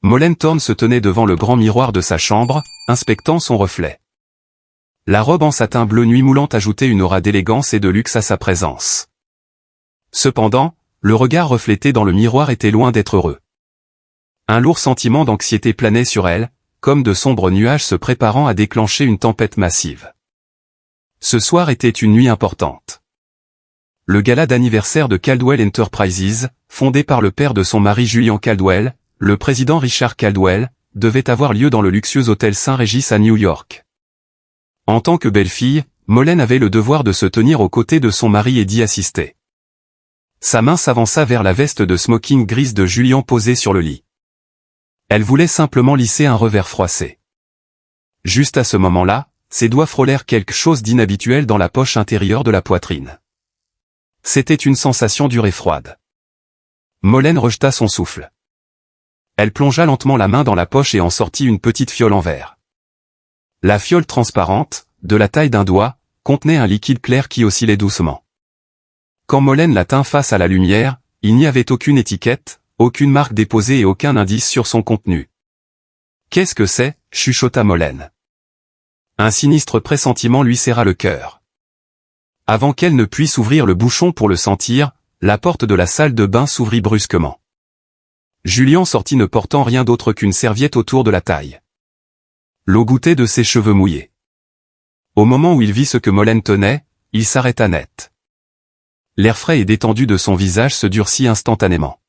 Molène Thorne se tenait devant le grand miroir de sa chambre, inspectant son reflet. La robe en satin bleu nuit moulante ajoutait une aura d'élégance et de luxe à sa présence. Cependant, le regard reflété dans le miroir était loin d'être heureux. Un lourd sentiment d'anxiété planait sur elle, comme de sombres nuages se préparant à déclencher une tempête massive. Ce soir était une nuit importante. Le gala d'anniversaire de Caldwell Enterprises, fondé par le père de son mari Julian Caldwell, le président Richard Caldwell, devait avoir lieu dans le luxueux hôtel Saint-Régis à New York. En tant que belle-fille, Molène avait le devoir de se tenir aux côtés de son mari et d'y assister. Sa main s'avança vers la veste de smoking grise de Julian posée sur le lit. Elle voulait simplement lisser un revers froissé. Juste à ce moment-là, ses doigts frôlèrent quelque chose d'inhabituel dans la poche intérieure de la poitrine. C'était une sensation dure et froide. Molène rejeta son souffle. Elle plongea lentement la main dans la poche et en sortit une petite fiole en verre. La fiole transparente, de la taille d'un doigt, contenait un liquide clair qui oscillait doucement. Quand Molène la tint face à la lumière, il n'y avait aucune étiquette, aucune marque déposée et aucun indice sur son contenu. « Qu'est-ce que c'est » chuchota Molène. Un sinistre pressentiment lui serra le cœur. Avant qu'elle ne puisse ouvrir le bouchon pour le sentir, la porte de la salle de bain s'ouvrit brusquement. Julian sortit ne portant rien d'autre qu'une serviette autour de la taille. L'eau goûtait de ses cheveux mouillés. Au moment où il vit ce que Molène tenait, il s'arrêta net. L'air frais et détendu de son visage se durcit instantanément.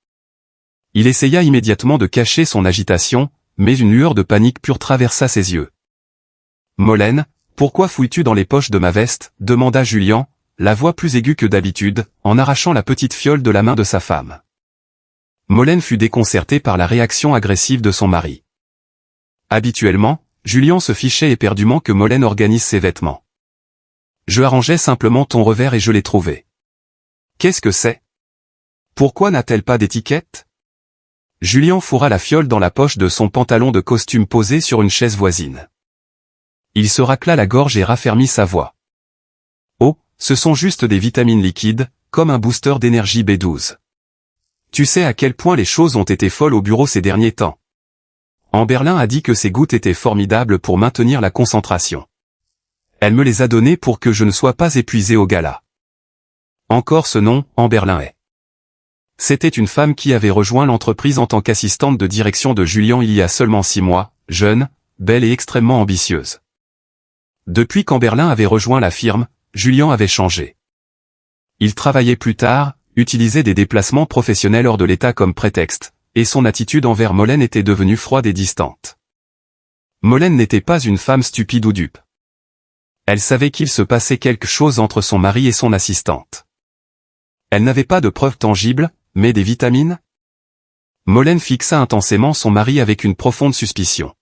Il essaya immédiatement de cacher son agitation, mais une lueur de panique pure traversa ses yeux. « Molène, pourquoi fouilles-tu dans les poches de ma veste » demanda Julian, la voix plus aiguë que d'habitude, en arrachant la petite fiole de la main de sa femme. Molène fut déconcertée par la réaction agressive de son mari. Habituellement, Julian se fichait éperdument que Molène organise ses vêtements. « Je arrangeais simplement ton revers et je l'ai trouvé. »« Qu'est-ce que c'est ? Pourquoi n'a-t-elle pas d'étiquette ?» Julian fourra la fiole dans la poche de son pantalon de costume posé sur une chaise voisine. Il se racla la gorge et raffermit sa voix. « Oh, ce sont juste des vitamines liquides, comme un booster d'énergie B12. Tu sais à quel point les choses ont été folles au bureau ces derniers temps. Amberlin a dit que ces gouttes étaient formidables pour maintenir la concentration. Elle me les a données pour que je ne sois pas épuisé au gala. » Encore ce nom, Amberlin est. C'était une femme qui avait rejoint l'entreprise en tant qu'assistante de direction de Julian il y a seulement 6 mois, jeune, belle et extrêmement ambitieuse. Depuis qu'Amberlin avait rejoint la firme, Julian avait changé. Il travaillait plus tard, utilisait des déplacements professionnels hors de l'État comme prétexte, et son attitude envers Molène était devenue froide et distante. Molène n'était pas une femme stupide ou dupe. Elle savait qu'il se passait quelque chose entre son mari et son assistante. Elle n'avait pas de preuves tangibles, mais des vitamines ? Molène fixa intensément son mari avec une profonde suspicion.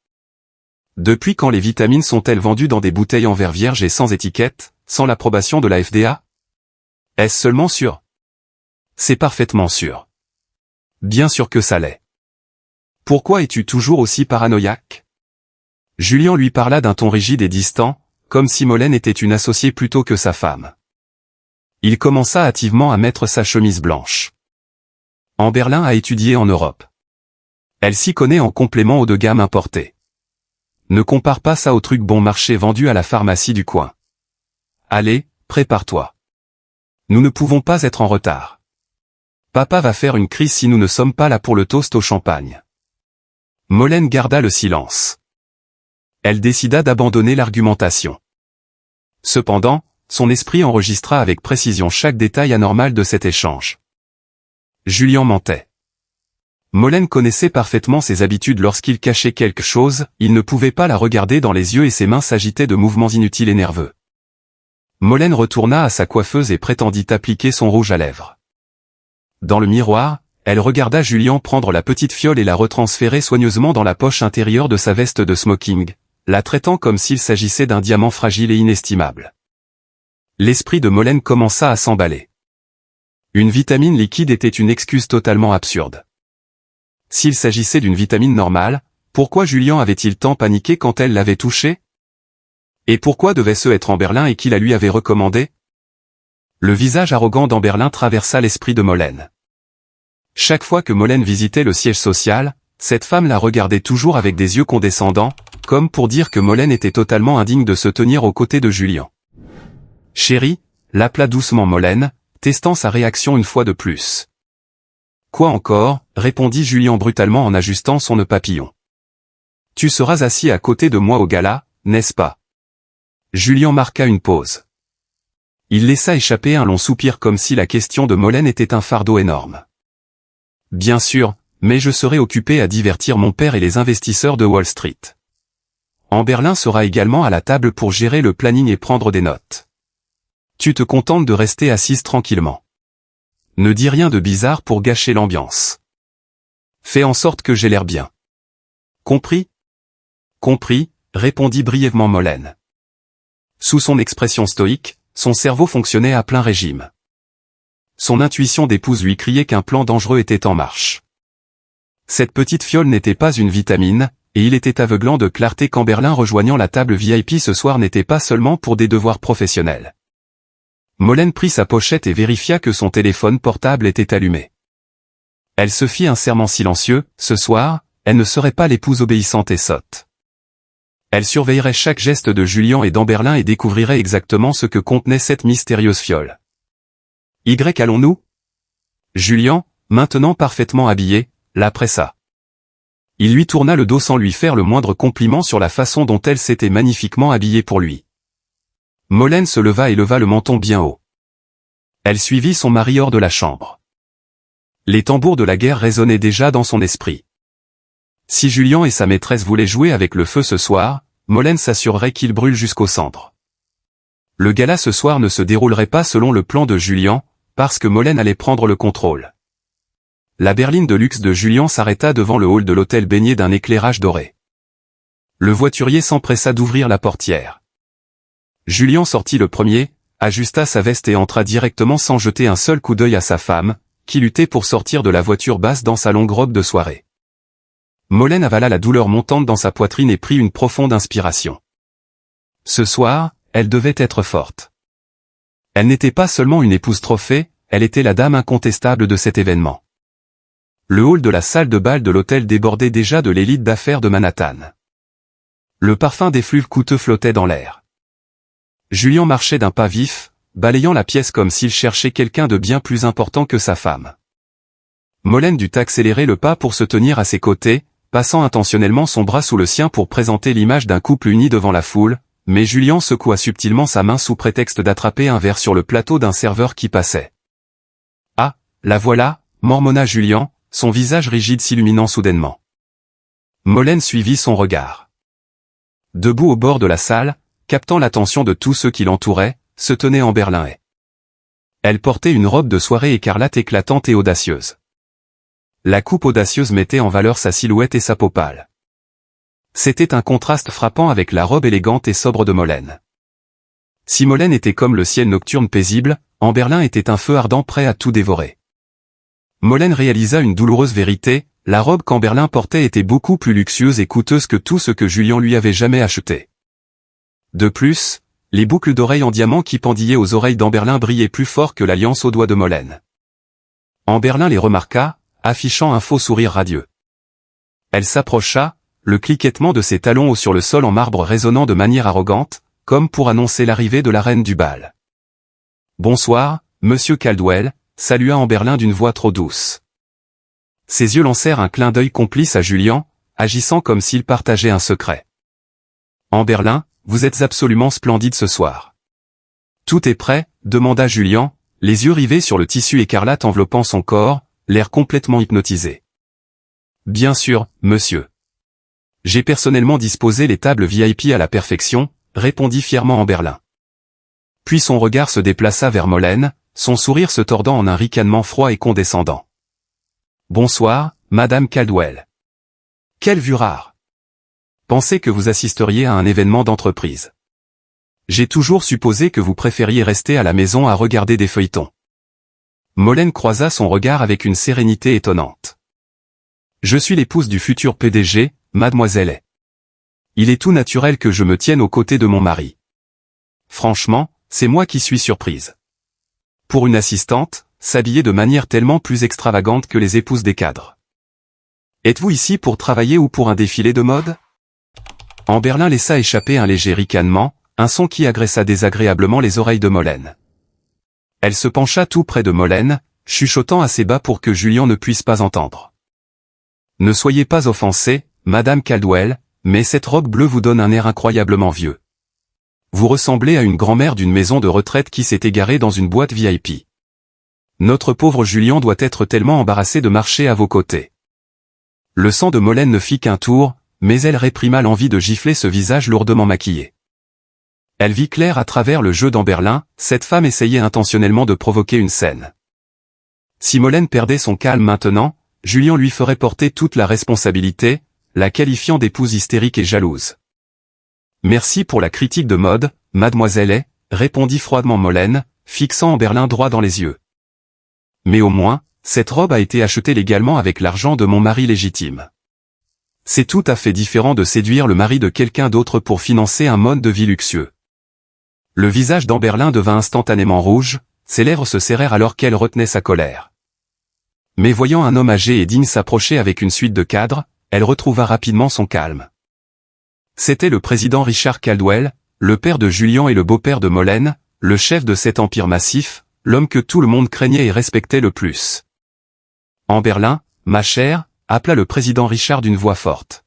Depuis quand les vitamines sont-elles vendues dans des bouteilles en verre vierge et sans étiquette, sans l'approbation de la FDA ? Est-ce seulement sûr ? C'est parfaitement sûr. Bien sûr que ça l'est. Pourquoi es-tu toujours aussi paranoïaque ? Julian lui parla d'un ton rigide et distant, comme si Molène était une associée plutôt que sa femme. Il commença hâtivement à mettre sa chemise blanche. Amberlin a étudié en Europe. Elle s'y connaît en compléments haut de gamme importés. Ne compare pas ça aux trucs bon marché vendus à la pharmacie du coin. Allez, prépare-toi. Nous ne pouvons pas être en retard. Papa va faire une crise si nous ne sommes pas là pour le toast au champagne. Molène garda le silence. Elle décida d'abandonner l'argumentation. Cependant, son esprit enregistra avec précision chaque détail anormal de cet échange. Julian mentait. Molène connaissait parfaitement ses habitudes lorsqu'il cachait quelque chose, il ne pouvait pas la regarder dans les yeux et ses mains s'agitaient de mouvements inutiles et nerveux. Molène retourna à sa coiffeuse et prétendit appliquer son rouge à lèvres. Dans le miroir, elle regarda Julian prendre la petite fiole et la retransférer soigneusement dans la poche intérieure de sa veste de smoking, la traitant comme s'il s'agissait d'un diamant fragile et inestimable. L'esprit de Molène commença à s'emballer. Une vitamine liquide était une excuse totalement absurde. S'il s'agissait d'une vitamine normale, pourquoi Julian avait-il tant paniqué quand elle l'avait touchée ? Et pourquoi devait-ce être Amberlin et qui la lui avait recommandé ? Le visage arrogant d'Amberlin traversa l'esprit de Molène. Chaque fois que Molène visitait le siège social, Cette femme la regardait toujours avec des yeux condescendants, comme pour dire que Molène était totalement indigne de se tenir aux côtés de Julien. « Chérie », l'appela doucement Molène, testant sa réaction une fois de plus. « Quoi encore ?» répondit Julien brutalement en ajustant son nœud papillon. « Tu seras assis à côté de moi au gala, n'est-ce pas ?» Julien marqua une pause. Il laissa échapper un long soupir comme si la question de Molène était un fardeau énorme. « Bien sûr, mais je serai occupé à divertir mon père et les investisseurs de Wall Street. Amberlin sera également à la table pour gérer le planning et prendre des notes. Tu te contentes de rester assise tranquillement. Ne dis rien de bizarre pour gâcher l'ambiance. Fais en sorte que j'ai l'air bien. Compris ? Compris, répondit brièvement Molène. Sous son expression stoïque, son cerveau fonctionnait à plein régime. Son intuition d'épouse lui criait qu'un plan dangereux était en marche. Cette petite fiole n'était pas une vitamine, et il était aveuglant de clarté qu'Amberlin rejoignant la table VIP ce soir n'était pas seulement pour des devoirs professionnels. Molène prit sa pochette et vérifia que son téléphone portable était allumé. Elle se fit un serment silencieux, ce soir, elle ne serait pas l'épouse obéissante et sotte. Elle surveillerait chaque geste de Julien et d'Amberlin et découvrirait exactement ce que contenait cette mystérieuse fiole. Y allons-nous ? Julien, maintenant parfaitement habillé, la pressa. Il lui tourna le dos sans lui faire le moindre compliment sur la façon dont elle s'était magnifiquement habillée pour lui. Molène se leva et leva le menton bien haut. Elle suivit son mari hors de la chambre. Les tambours de la guerre résonnaient déjà dans son esprit. Si Julien et sa maîtresse voulaient jouer avec le feu ce soir, Molène s'assurerait qu'il brûle jusqu'au centre. Le gala ce soir ne se déroulerait pas selon le plan de Julien, parce que Molène allait prendre le contrôle. La berline de luxe de Julien s'arrêta devant le hall de l'hôtel baigné d'un éclairage doré. Le voiturier s'empressa d'ouvrir la portière. Julien sortit le premier, ajusta sa veste et entra directement sans jeter un seul coup d'œil à sa femme, qui luttait pour sortir de la voiture basse dans sa longue robe de soirée. Molène avala la douleur montante dans sa poitrine et prit une profonde inspiration. Ce soir, elle devait être forte. Elle n'était pas seulement une épouse trophée, elle était la dame incontestable de cet événement. Le hall de la salle de bal de l'hôtel débordait déjà de l'élite d'affaires de Manhattan. Le parfum d'effluves coûteux flottait dans l'air. Julien marchait d'un pas vif, balayant la pièce comme s'il cherchait quelqu'un de bien plus important que sa femme. Molène dut accélérer le pas pour se tenir à ses côtés, passant intentionnellement son bras sous le sien pour présenter l'image d'un couple uni devant la foule, mais Julien secoua subtilement sa main sous prétexte d'attraper un verre sur le plateau d'un serveur qui passait. « Ah, la voilà !» mormonna Julien, son visage rigide s'illuminant soudainement. Molène suivit son regard. Debout au bord de la salle, captant l'attention de tous ceux qui l'entouraient, se tenait Amberlin. Elle portait une robe de soirée écarlate éclatante et audacieuse. La coupe audacieuse mettait en valeur sa silhouette et sa peau pâle. C'était un contraste frappant avec la robe élégante et sobre de Molène. Si Molène était comme le ciel nocturne paisible, Amberlin était un feu ardent prêt à tout dévorer. Molène réalisa une douloureuse vérité, la robe qu'Amberlin portait était beaucoup plus luxueuse et coûteuse que tout ce que Julien lui avait jamais acheté. De plus, les boucles d'oreilles en diamant qui pendillaient aux oreilles d'Amberlin brillaient plus fort que l'alliance aux doigts de Molène. Amberlin les remarqua, affichant un faux sourire radieux. Elle s'approcha, le cliquettement de ses talons hauts sur le sol en marbre résonnant de manière arrogante, comme pour annoncer l'arrivée de la reine du bal. « Bonsoir, monsieur Caldwell », salua Amberlin d'une voix trop douce. Ses yeux lancèrent un clin d'œil complice à Julien, agissant comme s'il partageait un secret. « Amberlin, vous êtes absolument splendide ce soir. »« Tout est prêt ?» demanda Julien, les yeux rivés sur le tissu écarlate enveloppant son corps, l'air complètement hypnotisé. « Bien sûr, monsieur. J'ai personnellement disposé les tables VIP à la perfection, » répondit fièrement Amberlin. Puis son regard se déplaça vers Molène, son sourire se tordant en un ricanement froid et condescendant. « Bonsoir, Madame Caldwell. Quelle vue rare. Pensez que vous assisteriez à un événement d'entreprise. J'ai toujours supposé que vous préfériez rester à la maison à regarder des feuilletons. » Molène croisa son regard avec une sérénité étonnante. « Je suis l'épouse du futur PDG, mademoiselle. Il est tout naturel que je me tienne aux côtés de mon mari. Franchement, c'est moi qui suis surprise. Pour une assistante, s'habiller de manière tellement plus extravagante que les épouses des cadres. Êtes-vous ici pour travailler ou pour un défilé de mode? Amberlin laissa échapper un léger ricanement, un son qui agressa désagréablement les oreilles de Molène. Elle se pencha tout près de Molène, chuchotant assez bas pour que Julien ne puisse pas entendre. Ne soyez pas offensée, Madame Caldwell, mais cette robe bleue vous donne un air incroyablement vieux. Vous ressemblez à une grand-mère d'une maison de retraite qui s'est égarée dans une boîte VIP. Notre pauvre Julien doit être tellement embarrassé de marcher à vos côtés. Le sang de Molène ne fit qu'un tour, mais elle réprima l'envie de gifler ce visage lourdement maquillé. Elle vit clair à travers le jeu d'Amberlin, cette femme essayait intentionnellement de provoquer une scène. Si Molène perdait son calme maintenant, Julien lui ferait porter toute la responsabilité, la qualifiant d'épouse hystérique et jalouse. Merci pour la critique de mode, mademoiselle, répondit froidement Molène, fixant Amberlin droit dans les yeux. Mais au moins, cette robe a été achetée légalement avec l'argent de mon mari légitime. C'est tout à fait différent de séduire le mari de quelqu'un d'autre pour financer un mode de vie luxueux. Le visage d'Amberlin devint instantanément rouge, ses lèvres se serrèrent alors qu'elle retenait sa colère. Mais voyant un homme âgé et digne s'approcher avec une suite de cadres, elle retrouva rapidement son calme. C'était le président Richard Caldwell, le père de Julien et le beau-père de Molène, le chef de cet empire massif, l'homme que tout le monde craignait et respectait le plus. Amberlin, ma chère, appela le président Richard d'une voix forte.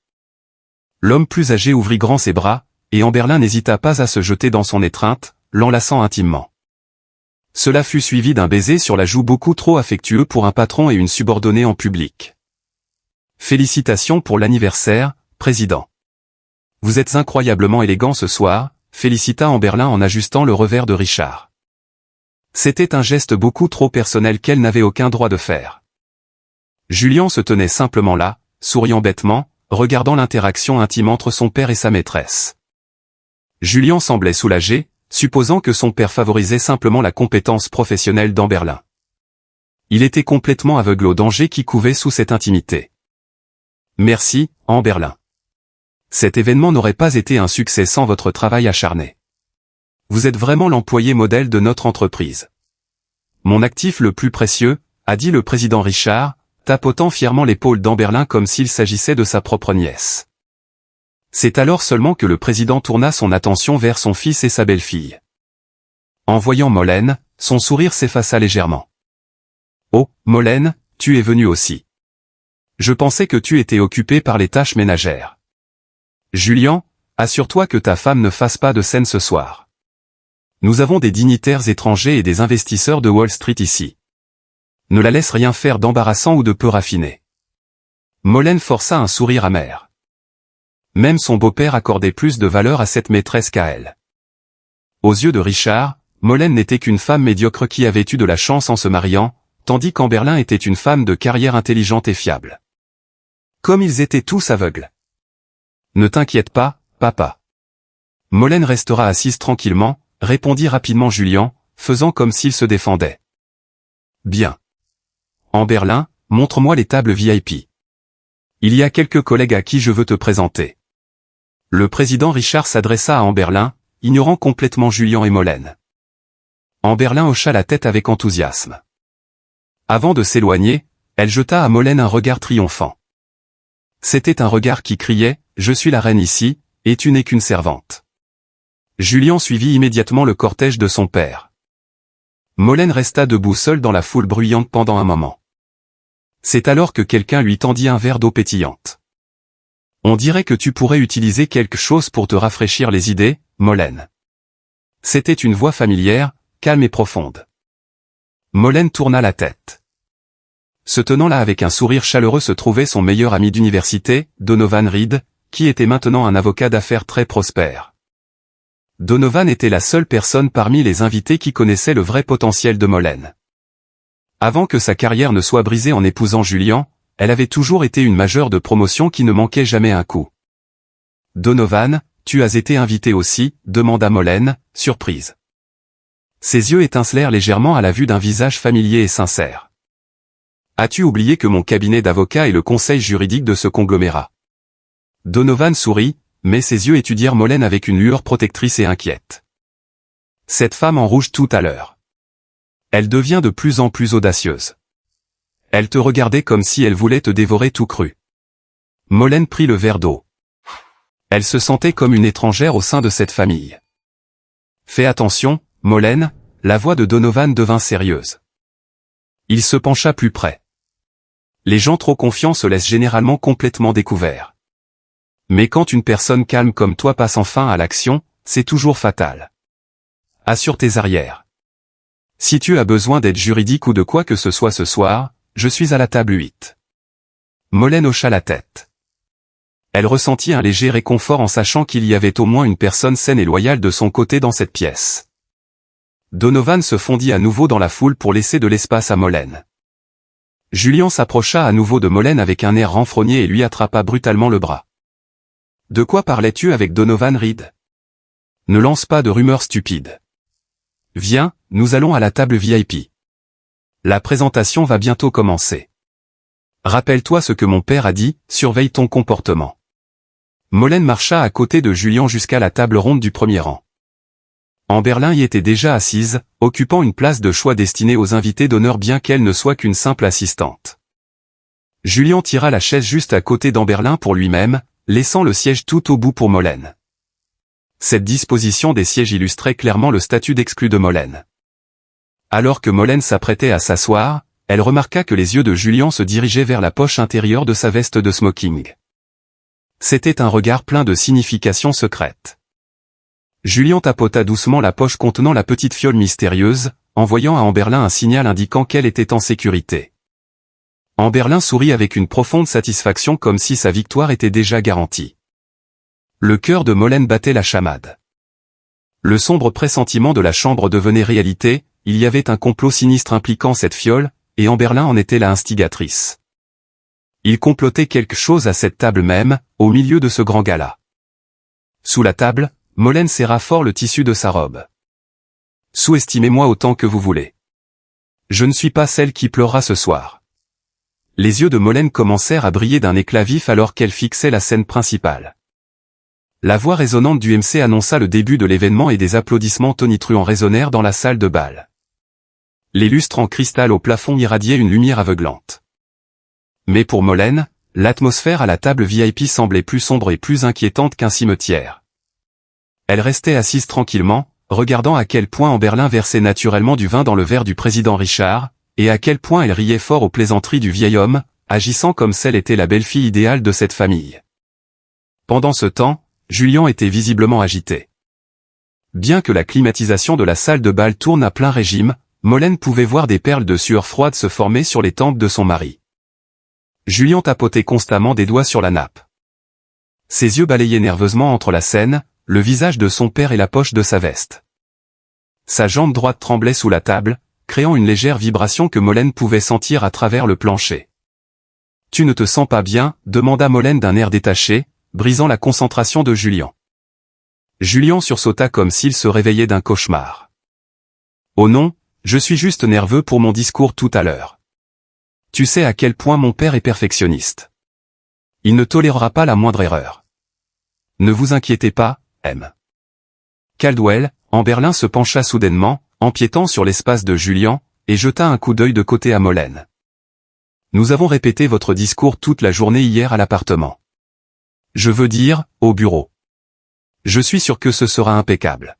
L'homme plus âgé ouvrit grand ses bras, et Amberlin n'hésita pas à se jeter dans son étreinte, l'enlaçant intimement. Cela fut suivi d'un baiser sur la joue beaucoup trop affectueux pour un patron et une subordonnée en public. Félicitations pour l'anniversaire, président. Vous êtes incroyablement élégant ce soir, félicita Amberlin en ajustant le revers de Richard. C'était un geste beaucoup trop personnel qu'elle n'avait aucun droit de faire. Julien se tenait simplement là, souriant bêtement, regardant l'interaction intime entre son père et sa maîtresse. Julien semblait soulagé, supposant que son père favorisait simplement la compétence professionnelle d'Amberlin. Il était complètement aveugle au danger qui couvait sous cette intimité. Merci, Amberlin. Cet événement n'aurait pas été un succès sans votre travail acharné. Vous êtes vraiment l'employé modèle de notre entreprise. Mon actif le plus précieux, a dit le président Richard, tapotant fièrement l'épaule d'Amberlin comme s'il s'agissait de sa propre nièce. C'est alors seulement que le président tourna son attention vers son fils et sa belle-fille. En voyant Molène, son sourire s'effaça légèrement. « Oh, Molène, tu es venu aussi. Je pensais que tu étais occupé par les tâches ménagères. Julien, assure-toi que ta femme ne fasse pas de scène ce soir. Nous avons des dignitaires étrangers et des investisseurs de Wall Street ici. Ne la laisse rien faire d'embarrassant ou de peu raffiné. » Molène força un sourire amer. Même son beau-père accordait plus de valeur à cette maîtresse qu'à elle. Aux yeux de Richard, Molène n'était qu'une femme médiocre qui avait eu de la chance en se mariant, tandis qu'Amberlin était une femme de carrière intelligente et fiable. Comme ils étaient tous aveugles. Ne t'inquiète pas, papa. Molène restera assise tranquillement, répondit rapidement Julien, faisant comme s'il se défendait. Bien. Amberlin, montre-moi les tables VIP. Il y a quelques collègues à qui je veux te présenter. Le président Richard s'adressa à Amberlin, ignorant complètement Julien et Molène. Amberlin hocha la tête avec enthousiasme. Avant de s'éloigner, elle jeta à Molène un regard triomphant. C'était un regard qui criait « Je suis la reine ici, et tu n'es qu'une servante ». Julien suivit immédiatement le cortège de son père. Molène resta debout seule dans la foule bruyante pendant un moment. C'est alors que quelqu'un lui tendit un verre d'eau pétillante. « On dirait que tu pourrais utiliser quelque chose pour te rafraîchir les idées, Molène. » C'était une voix familière, calme et profonde. Molène tourna la tête. Se tenant là avec un sourire chaleureux se trouvait son meilleur ami d'université, Donovan Reed, qui était maintenant un avocat d'affaires très prospère. Donovan était la seule personne parmi les invités qui connaissait le vrai potentiel de Molène. Avant que sa carrière ne soit brisée en épousant Julien, elle avait toujours été une majeure de promotion qui ne manquait jamais un coup. « Donovan, tu as été invité aussi ?» demanda Molène, surprise. Ses yeux étincelèrent légèrement à la vue d'un visage familier et sincère. « As-tu oublié que mon cabinet d'avocat est le conseil juridique de ce conglomérat ?» Donovan sourit, mais ses yeux étudièrent Molène avec une lueur protectrice et inquiète. Cette femme en rouge tout à l'heure. Elle devient de plus en plus audacieuse. Elle te regardait comme si elle voulait te dévorer tout cru. Molène prit le verre d'eau. Elle se sentait comme une étrangère au sein de cette famille. Fais attention, Molène, la voix de Donovan devint sérieuse. Il se pencha plus près. Les gens trop confiants se laissent généralement complètement découverts. Mais quand une personne calme comme toi passe enfin à l'action, c'est toujours fatal. Assure tes arrières. Si tu as besoin d'aide juridique ou de quoi que ce soit ce soir, je suis à la table 8. Molène hocha la tête. Elle ressentit un léger réconfort en sachant qu'il y avait au moins une personne saine et loyale de son côté dans cette pièce. Donovan se fondit à nouveau dans la foule pour laisser de l'espace à Molène. Julian s'approcha à nouveau de Molène avec un air renfrogné et lui attrapa brutalement le bras. « De quoi parlais-tu avec Donovan Reed ? Ne lance pas de rumeurs stupides. Viens, nous allons à la table VIP. La présentation va bientôt commencer. Rappelle-toi ce que mon père a dit, surveille ton comportement. » Molène marcha à côté de Julian jusqu'à la table ronde du premier rang. Amberlin y était déjà assise, occupant une place de choix destinée aux invités d'honneur bien qu'elle ne soit qu'une simple assistante. Julian tira la chaise juste à côté d'Amberlin pour lui-même, laissant le siège tout au bout pour Molène. Cette disposition des sièges illustrait clairement le statut d'exclu de Molène. Alors que Molène s'apprêtait à s'asseoir, elle remarqua que les yeux de Julian se dirigeaient vers la poche intérieure de sa veste de smoking. C'était un regard plein de signification secrète. Julian tapota doucement la poche contenant la petite fiole mystérieuse, envoyant à Amberlin un signal indiquant qu'elle était en sécurité. Amberlin sourit avec une profonde satisfaction comme si sa victoire était déjà garantie. Le cœur de Molène battait la chamade. Le sombre pressentiment de la chambre devenait réalité, il y avait un complot sinistre impliquant cette fiole, et Amberlin en était la instigatrice. Il complotait quelque chose à cette table même, au milieu de ce grand gala. Sous la table, Molène serra fort le tissu de sa robe. « Sous-estimez-moi autant que vous voulez. Je ne suis pas celle qui pleurera ce soir. » Les yeux de Molène commencèrent à briller d'un éclat vif alors qu'elle fixait la scène principale. La voix résonnante du MC annonça le début de l'événement et des applaudissements tonitruants résonnèrent dans la salle de bal. Les lustres en cristal au plafond irradiaient une lumière aveuglante. Mais pour Molène, l'atmosphère à la table VIP semblait plus sombre et plus inquiétante qu'un cimetière. Elle restait assise tranquillement, regardant à quel point Amberlin versait naturellement du vin dans le verre du président Richard, et à quel point elle riait fort aux plaisanteries du vieil homme, agissant comme celle était la belle-fille idéale de cette famille. Pendant ce temps, Julian était visiblement agité. Bien que la climatisation de la salle de bal tourne à plein régime, Molène pouvait voir des perles de sueur froide se former sur les tempes de son mari. Julian tapotait constamment des doigts sur la nappe. Ses yeux balayaient nerveusement entre la scène, le visage de son père et la poche de sa veste. Sa jambe droite tremblait sous la table, créant une légère vibration que Molène pouvait sentir à travers le plancher. « Tu ne te sens pas bien ?» demanda Molène d'un air détaché, brisant la concentration de Julian. Julian sursauta comme s'il se réveillait d'un cauchemar. « Oh non, je suis juste nerveux pour mon discours tout à l'heure. Tu sais à quel point mon père est perfectionniste. Il ne tolérera pas la moindre erreur. Ne vous inquiétez pas, M. Caldwell, Amberlin se pencha soudainement, empiétant sur l'espace de Julian, et jeta un coup d'œil de côté à Molène. Nous avons répété votre discours toute la journée hier à l'appartement. Je veux dire, au bureau. Je suis sûr que ce sera impeccable.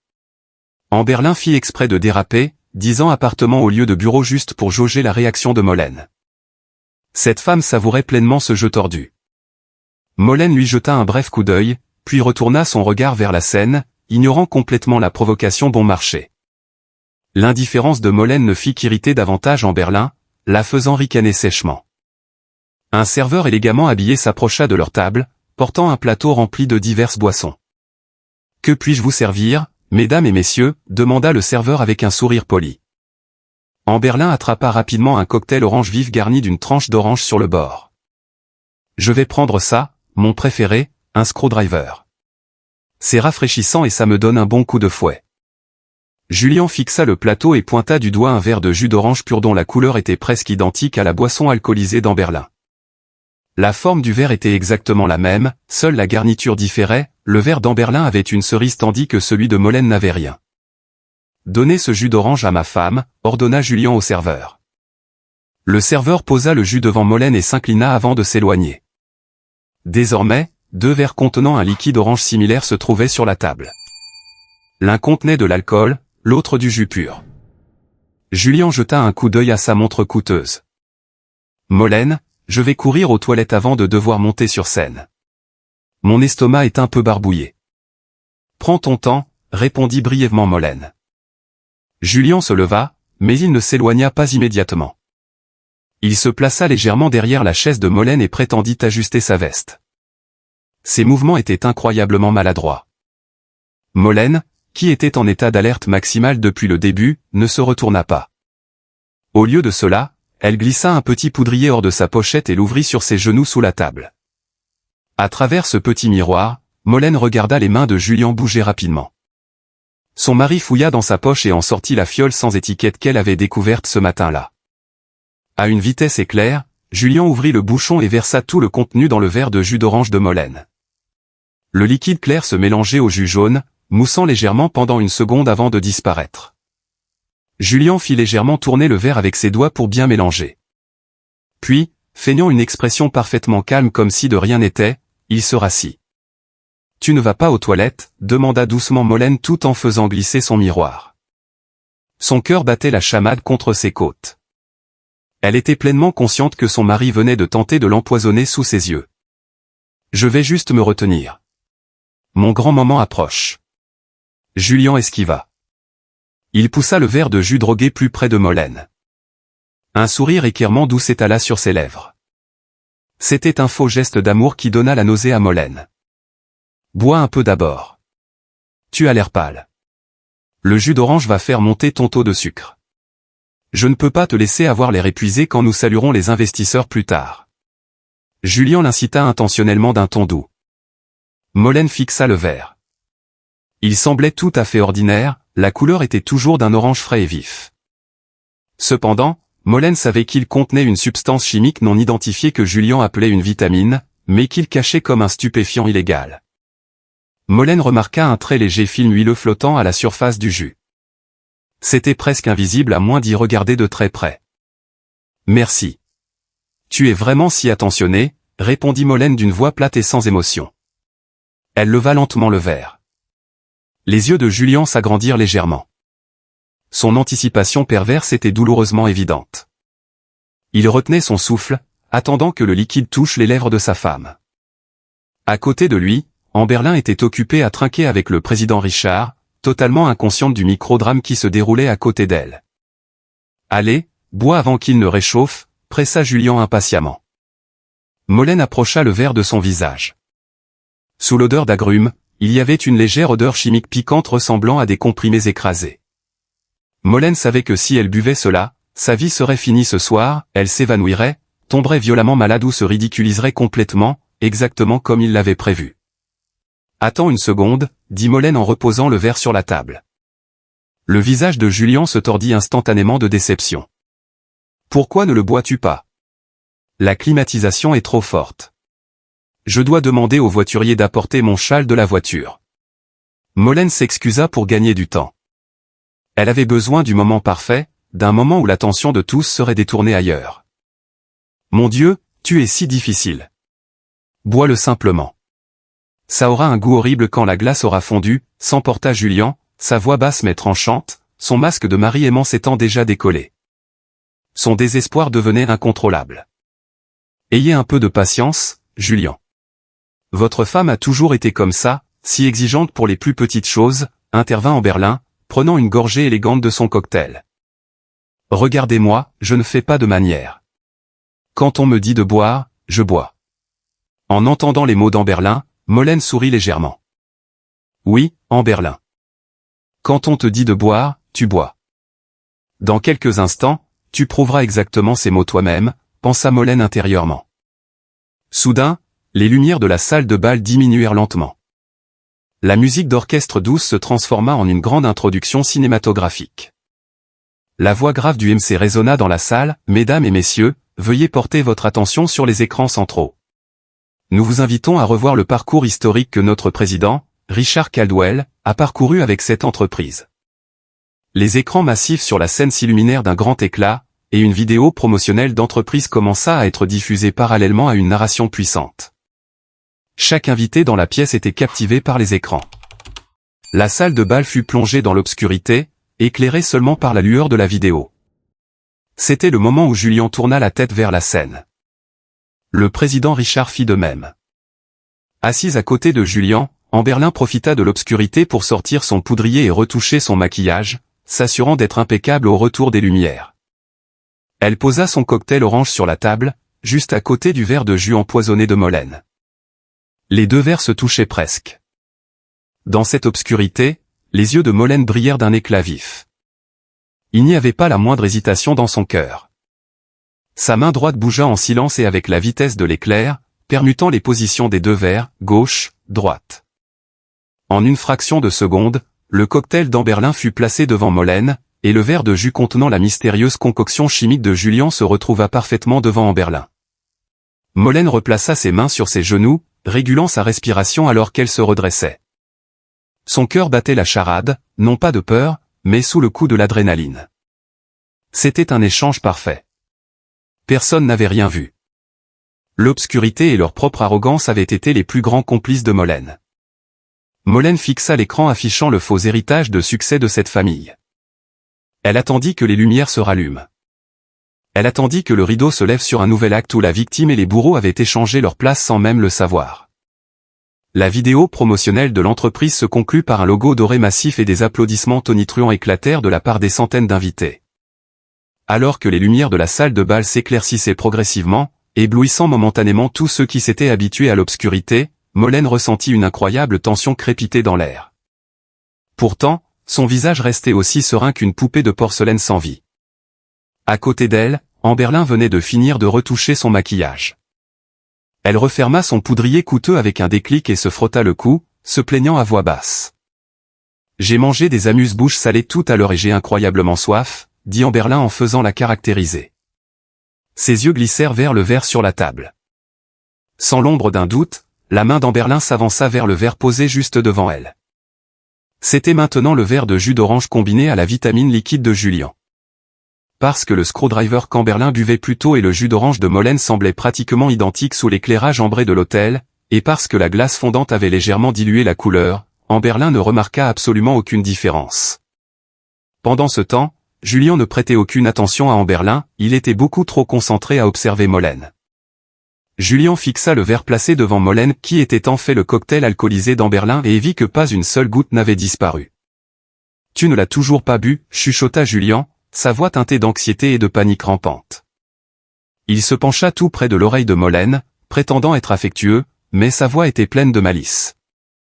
Amberlin fit exprès de déraper, disant appartement au lieu de bureau juste pour jauger la réaction de Molène. Cette femme savourait pleinement ce jeu tordu. Molène lui jeta un bref coup d'œil, puis retourna son regard vers la scène, ignorant complètement la provocation bon marché. L'indifférence de Molène ne fit qu'irriter davantage Amberlin, la faisant ricaner sèchement. Un serveur élégamment habillé s'approcha de leur table, portant un plateau rempli de diverses boissons. « Que puis-je vous servir, mesdames et messieurs ?» demanda le serveur avec un sourire poli. Amberlin attrapa rapidement un cocktail orange vif garni d'une tranche d'orange sur le bord. « Je vais prendre ça, mon préféré, un screwdriver. C'est rafraîchissant et ça me donne un bon coup de fouet. » Julian fixa le plateau et pointa du doigt un verre de jus d'orange pur dont la couleur était presque identique à la boisson alcoolisée d'Amberlin. La forme du verre était exactement la même, seule la garniture différait, le verre d'Amberlin avait une cerise tandis que celui de Molène n'avait rien. « Donnez ce jus d'orange à ma femme », ordonna Julian au serveur. Le serveur posa le jus devant Molène et s'inclina avant de s'éloigner. Désormais, 2 verres contenant un liquide orange similaire se trouvaient sur la table. L'un contenait de l'alcool, l'autre du jus pur. Julien jeta un coup d'œil à sa montre coûteuse. Molène, je vais courir aux toilettes avant de devoir monter sur scène. Mon estomac est un peu barbouillé. Prends ton temps, répondit brièvement Molène. Julien se leva, mais il ne s'éloigna pas immédiatement. Il se plaça légèrement derrière la chaise de Molène et prétendit ajuster sa veste. Ses mouvements étaient incroyablement maladroits. Molène, qui était en état d'alerte maximale depuis le début, ne se retourna pas. Au lieu de cela, elle glissa un petit poudrier hors de sa pochette et l'ouvrit sur ses genoux sous la table. À travers ce petit miroir, Molène regarda les mains de Julien bouger rapidement. Son mari fouilla dans sa poche et en sortit la fiole sans étiquette qu'elle avait découverte ce matin-là. À une vitesse éclair, Julien ouvrit le bouchon et versa tout le contenu dans le verre de jus d'orange de Molène. Le liquide clair se mélangeait au jus jaune, moussant légèrement pendant une seconde avant de disparaître. Julien fit légèrement tourner le verre avec ses doigts pour bien mélanger. Puis, feignant une expression parfaitement calme comme si de rien n'était, il se rassit. « Tu ne vas pas aux toilettes ?» demanda doucement Molène tout en faisant glisser son miroir. Son cœur battait la chamade contre ses côtes. Elle était pleinement consciente que son mari venait de tenter de l'empoisonner sous ses yeux. « Je vais juste me retenir. Mon grand moment approche. » Julien esquiva. Il poussa le verre de jus drogué plus près de Molène. Un sourire équerrement doux s'étala sur ses lèvres. C'était un faux geste d'amour qui donna la nausée à Molène. « Bois un peu d'abord. Tu as l'air pâle. Le jus d'orange va faire monter ton taux de sucre. Je ne peux pas te laisser avoir l'air épuisé quand nous saluerons les investisseurs plus tard. » Julien l'incita intentionnellement d'un ton doux. Molène fixa le verre. Il semblait tout à fait ordinaire, la couleur était toujours d'un orange frais et vif. Cependant, Molène savait qu'il contenait une substance chimique non identifiée que Julien appelait une vitamine, mais qu'il cachait comme un stupéfiant illégal. Molène remarqua un très léger film huileux flottant à la surface du jus. C'était presque invisible à moins d'y regarder de très près. « Merci. Tu es vraiment si attentionné, » répondit Molène d'une voix plate et sans émotion. Elle leva lentement le verre. Les yeux de Julien s'agrandirent légèrement. Son anticipation perverse était douloureusement évidente. Il retenait son souffle, attendant que le liquide touche les lèvres de sa femme. À côté de lui, Amberlin était occupée à trinquer avec le président Richard, totalement inconsciente du microdrame qui se déroulait à côté d'elle. « Allez, bois avant qu'il ne réchauffe », pressa Julien impatiemment. Molène approcha le verre de son visage. Sous l'odeur d'agrumes, il y avait une légère odeur chimique piquante ressemblant à des comprimés écrasés. Molène savait que si elle buvait cela, sa vie serait finie ce soir, elle s'évanouirait, tomberait violemment malade ou se ridiculiserait complètement, exactement comme il l'avait prévu. « Attends une seconde », dit Molène en reposant le verre sur la table. Le visage de Julien se tordit instantanément de déception. « Pourquoi ne le bois-tu pas ? La climatisation est trop forte. Je dois demander au voiturier d'apporter mon châle de la voiture. » Molène s'excusa pour gagner du temps. Elle avait besoin du moment parfait, d'un moment où l'attention de tous serait détournée ailleurs. « Mon Dieu, tu es si difficile. Bois-le simplement. Ça aura un goût horrible quand la glace aura fondu, » s'emporta Julien, sa voix basse mais tranchante, son masque de mari aimant s'étant déjà décollé. Son désespoir devenait incontrôlable. « Ayez un peu de patience, Julien. Votre femme a toujours été comme ça, si exigeante pour les plus petites choses, » intervint Amberlin, prenant une gorgée élégante de son cocktail. « Regardez-moi, je ne fais pas de manières. Quand on me dit de boire, je bois. » En entendant les mots d'Amberlin, Molène sourit légèrement. « Oui, Amberlin. Quand on te dit de boire, tu bois. Dans quelques instants, tu prouveras exactement ces mots toi-même, » pensa Molène intérieurement. Soudain, les lumières de la salle de bal diminuèrent lentement. La musique d'orchestre douce se transforma en une grande introduction cinématographique. La voix grave du MC résonna dans la salle. « Mesdames et messieurs, veuillez porter votre attention sur les écrans centraux. Nous vous invitons à revoir le parcours historique que notre président, Richard Caldwell, a parcouru avec cette entreprise. » Les écrans massifs sur la scène s'illuminèrent d'un grand éclat, et une vidéo promotionnelle d'entreprise commença à être diffusée parallèlement à une narration puissante. Chaque invité dans la pièce était captivé par les écrans. La salle de bal fut plongée dans l'obscurité, éclairée seulement par la lueur de la vidéo. C'était le moment où Julian tourna la tête vers la scène. Le président Richard fit de même. Assise à côté de Julian, Amberlin profita de l'obscurité pour sortir son poudrier et retoucher son maquillage, s'assurant d'être impeccable au retour des lumières. Elle posa son cocktail orange sur la table, juste à côté du verre de jus empoisonné de Molène. Les deux verres se touchaient presque. Dans cette obscurité, les yeux de Molène brillèrent d'un éclat vif. Il n'y avait pas la moindre hésitation dans son cœur. Sa main droite bougea en silence et avec la vitesse de l'éclair, permutant les positions des deux verres, gauche, droite. En une fraction de seconde, le cocktail d'Amberlin fut placé devant Molène, et le verre de jus contenant la mystérieuse concoction chimique de Julian se retrouva parfaitement devant Amberlin. Molène replaça ses mains sur ses genoux, régulant sa respiration alors qu'elle se redressait. Son cœur battait la charade, non pas de peur, mais sous le coup de l'adrénaline. C'était un échange parfait. Personne n'avait rien vu. L'obscurité et leur propre arrogance avaient été les plus grands complices de Molène. Molène fixa l'écran affichant le faux héritage de succès de cette famille. Elle attendit que les lumières se rallument. Elle attendit que le rideau se lève sur un nouvel acte où la victime et les bourreaux avaient échangé leur place sans même le savoir. La vidéo promotionnelle de l'entreprise se conclut par un logo doré massif et des applaudissements tonitruants éclatèrent de la part des centaines d'invités. Alors que les lumières de la salle de bal s'éclaircissaient progressivement, éblouissant momentanément tous ceux qui s'étaient habitués à l'obscurité, Molène ressentit une incroyable tension crépiter dans l'air. Pourtant, son visage restait aussi serein qu'une poupée de porcelaine sans vie. À côté d'elle, Amberlin venait de finir de retoucher son maquillage. Elle referma son poudrier coûteux avec un déclic et se frotta le cou, se plaignant à voix basse. « J'ai mangé des amuse-bouches salées tout à l'heure et j'ai incroyablement soif », dit Amberlin en faisant la caractériser. Ses yeux glissèrent vers le verre sur la table. Sans l'ombre d'un doute, la main d'Amberlin s'avança vers le verre posé juste devant elle. C'était maintenant le verre de jus d'orange combiné à la vitamine liquide de Julian. Parce que le screwdriver qu'Amberlin buvait plus tôt et le jus d'orange de Molène semblaient pratiquement identiques sous l'éclairage ambré de l'hôtel, et parce que la glace fondante avait légèrement dilué la couleur, Amberlin ne remarqua absolument aucune différence. Pendant ce temps, Julian ne prêtait aucune attention à Amberlin, il était beaucoup trop concentré à observer Molène. Julian fixa le verre placé devant Molène qui était en fait le cocktail alcoolisé d'Amberlin et vit que pas une seule goutte n'avait disparu. « Tu ne l'as toujours pas bu » chuchota Julian, sa voix teintée d'anxiété et de panique rampante. Il se pencha tout près de l'oreille de Molène, prétendant être affectueux, mais sa voix était pleine de malice.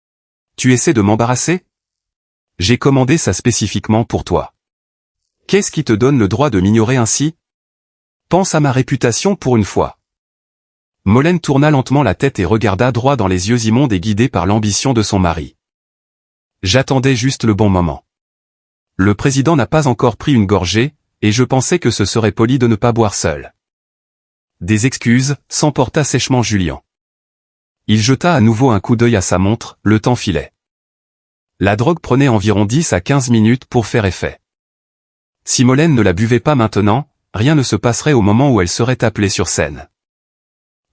« Tu essaies de m'embarrasser ? J'ai commandé ça spécifiquement pour toi. Qu'est-ce qui te donne le droit de m'ignorer ainsi ? Pense à ma réputation pour une fois. » Molène tourna lentement la tête et regarda droit dans les yeux immondes et guidée par l'ambition de son mari. « J'attendais juste le bon moment. Le président n'a pas encore pris une gorgée, et je pensais que ce serait poli de ne pas boire seul. » Des excuses, s'emporta sèchement Julian. Il jeta à nouveau un coup d'œil à sa montre, le temps filait. La drogue prenait environ 10 à 15 minutes pour faire effet. Si Molène ne la buvait pas maintenant, rien ne se passerait au moment où elle serait appelée sur scène.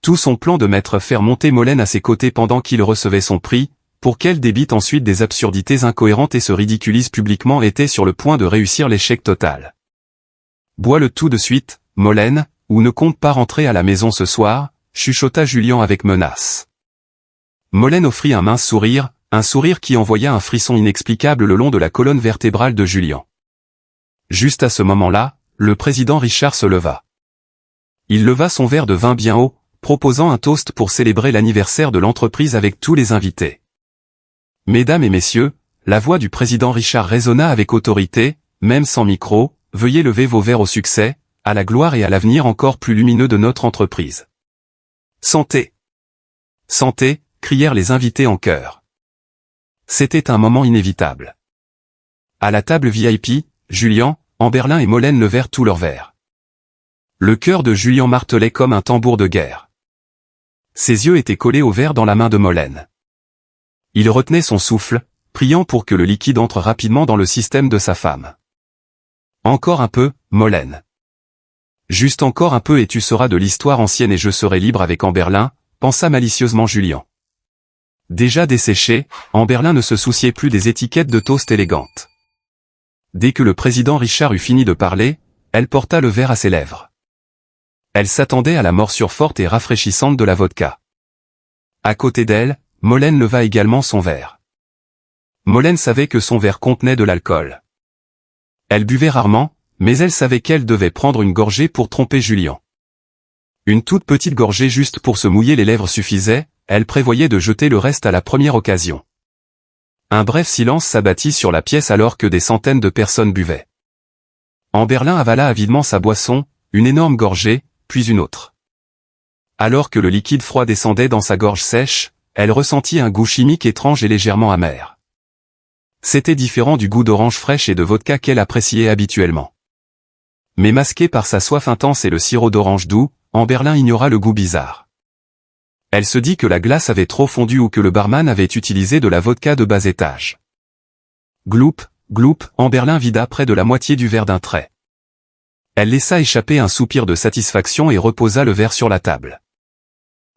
Tout son plan de faire monter Molène à ses côtés pendant qu'il recevait son prix, pour qu'elle débite ensuite des absurdités incohérentes et se ridiculise publiquement était sur le point de réussir l'échec total. « Bois-le tout de suite, Molène, ou ne compte pas rentrer à la maison ce soir », chuchota Julian avec menace. Molène offrit un mince sourire, un sourire qui envoya un frisson inexplicable le long de la colonne vertébrale de Julian. Juste à ce moment-là, le président Richard se leva. Il leva son verre de vin bien haut, proposant un toast pour célébrer l'anniversaire de l'entreprise avec tous les invités. Mesdames et messieurs, la voix du président Richard résonna avec autorité, même sans micro, veuillez lever vos verres au succès, à la gloire et à l'avenir encore plus lumineux de notre entreprise. Santé! Santé! Crièrent les invités en chœur. C'était un moment inévitable. À la table VIP, Julian, Amberlin et Molène levèrent tous leurs verres. Le cœur de Julian martelait comme un tambour de guerre. Ses yeux étaient collés au verre dans la main de Molène. Il retenait son souffle, priant pour que le liquide entre rapidement dans le système de sa femme. Encore un peu, Molène. Juste encore un peu et tu seras de l'histoire ancienne et je serai libre avec Amberlin, pensa malicieusement Julian. Déjà desséchée, Amberlin ne se souciait plus des étiquettes de toast élégantes. Dès que le président Richard eut fini de parler, elle porta le verre à ses lèvres. Elle s'attendait à la morsure forte et rafraîchissante de la vodka. À côté d'elle, Molène leva également son verre. Molène savait que son verre contenait de l'alcool. Elle buvait rarement, mais elle savait qu'elle devait prendre une gorgée pour tromper Julien. Une toute petite gorgée juste pour se mouiller les lèvres suffisait, elle prévoyait de jeter le reste à la première occasion. Un bref silence s'abattit sur la pièce alors que des centaines de personnes buvaient. Amberlin avala avidement sa boisson, une énorme gorgée, puis une autre. Alors que le liquide froid descendait dans sa gorge sèche, elle ressentit un goût chimique étrange et légèrement amer. C'était différent du goût d'orange fraîche et de vodka qu'elle appréciait habituellement. Mais masqué par sa soif intense et le sirop d'orange doux, Amberlin ignora le goût bizarre. Elle se dit que la glace avait trop fondu ou que le barman avait utilisé de la vodka de bas étage. Gloup, gloup, Amberlin vida près de la moitié du verre d'un trait. Elle laissa échapper un soupir de satisfaction et reposa le verre sur la table.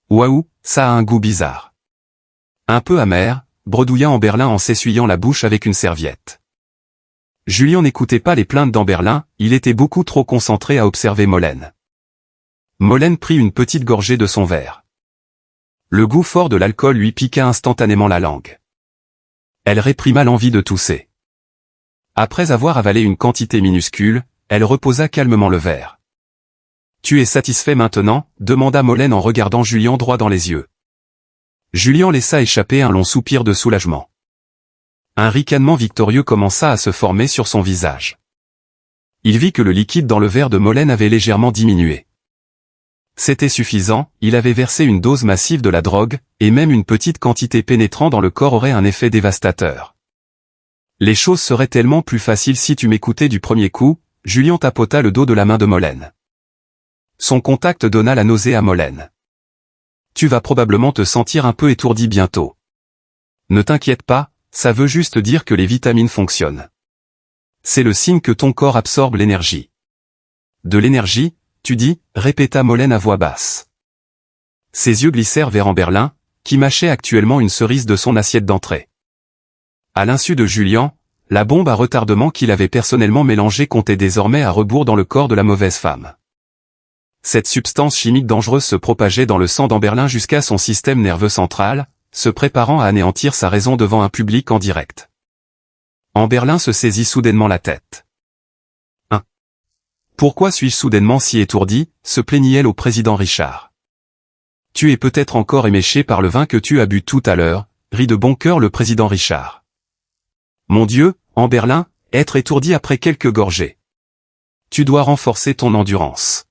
Waouh, ça a un goût bizarre. Un peu amer, bredouilla Amberlin en s'essuyant la bouche avec une serviette. Julien n'écoutait pas les plaintes d'Amberlin, il était beaucoup trop concentré à observer Molène. Molène prit une petite gorgée de son verre. Le goût fort de l'alcool lui piqua instantanément la langue. Elle réprima l'envie de tousser. Après avoir avalé une quantité minuscule, elle reposa calmement le verre. « Tu es satisfait maintenant ?» demanda Molène en regardant Julien droit dans les yeux. Julien laissa échapper un long soupir de soulagement. Un ricanement victorieux commença à se former sur son visage. Il vit que le liquide dans le verre de Molène avait légèrement diminué. C'était suffisant, il avait versé une dose massive de la drogue, et même une petite quantité pénétrant dans le corps aurait un effet dévastateur. Les choses seraient tellement plus faciles si tu m'écoutais du premier coup, Julien tapota le dos de la main de Molène. Son contact donna la nausée à Molène. Tu vas probablement te sentir un peu étourdi bientôt. Ne t'inquiète pas, ça veut juste dire que les vitamines fonctionnent. C'est le signe que ton corps absorbe l'énergie. De l'énergie, tu dis, répéta Molène à voix basse. Ses yeux glissèrent vers Amberlin, qui mâchait actuellement une cerise de son assiette d'entrée. À l'insu de Julien, la bombe à retardement qu'il avait personnellement mélangée comptait désormais à rebours dans le corps de la mauvaise femme. Cette substance chimique dangereuse se propageait dans le sang d'Amberlin jusqu'à son système nerveux central, se préparant à anéantir sa raison devant un public en direct. Amberlin se saisit soudainement la tête. Pourquoi suis-je soudainement si étourdi, se plaignit-elle au président Richard. Tu es peut-être encore éméché par le vin que tu as bu tout à l'heure, rit de bon cœur le président Richard. Mon Dieu, Amberlin, être étourdi après quelques gorgées. Tu dois renforcer ton endurance.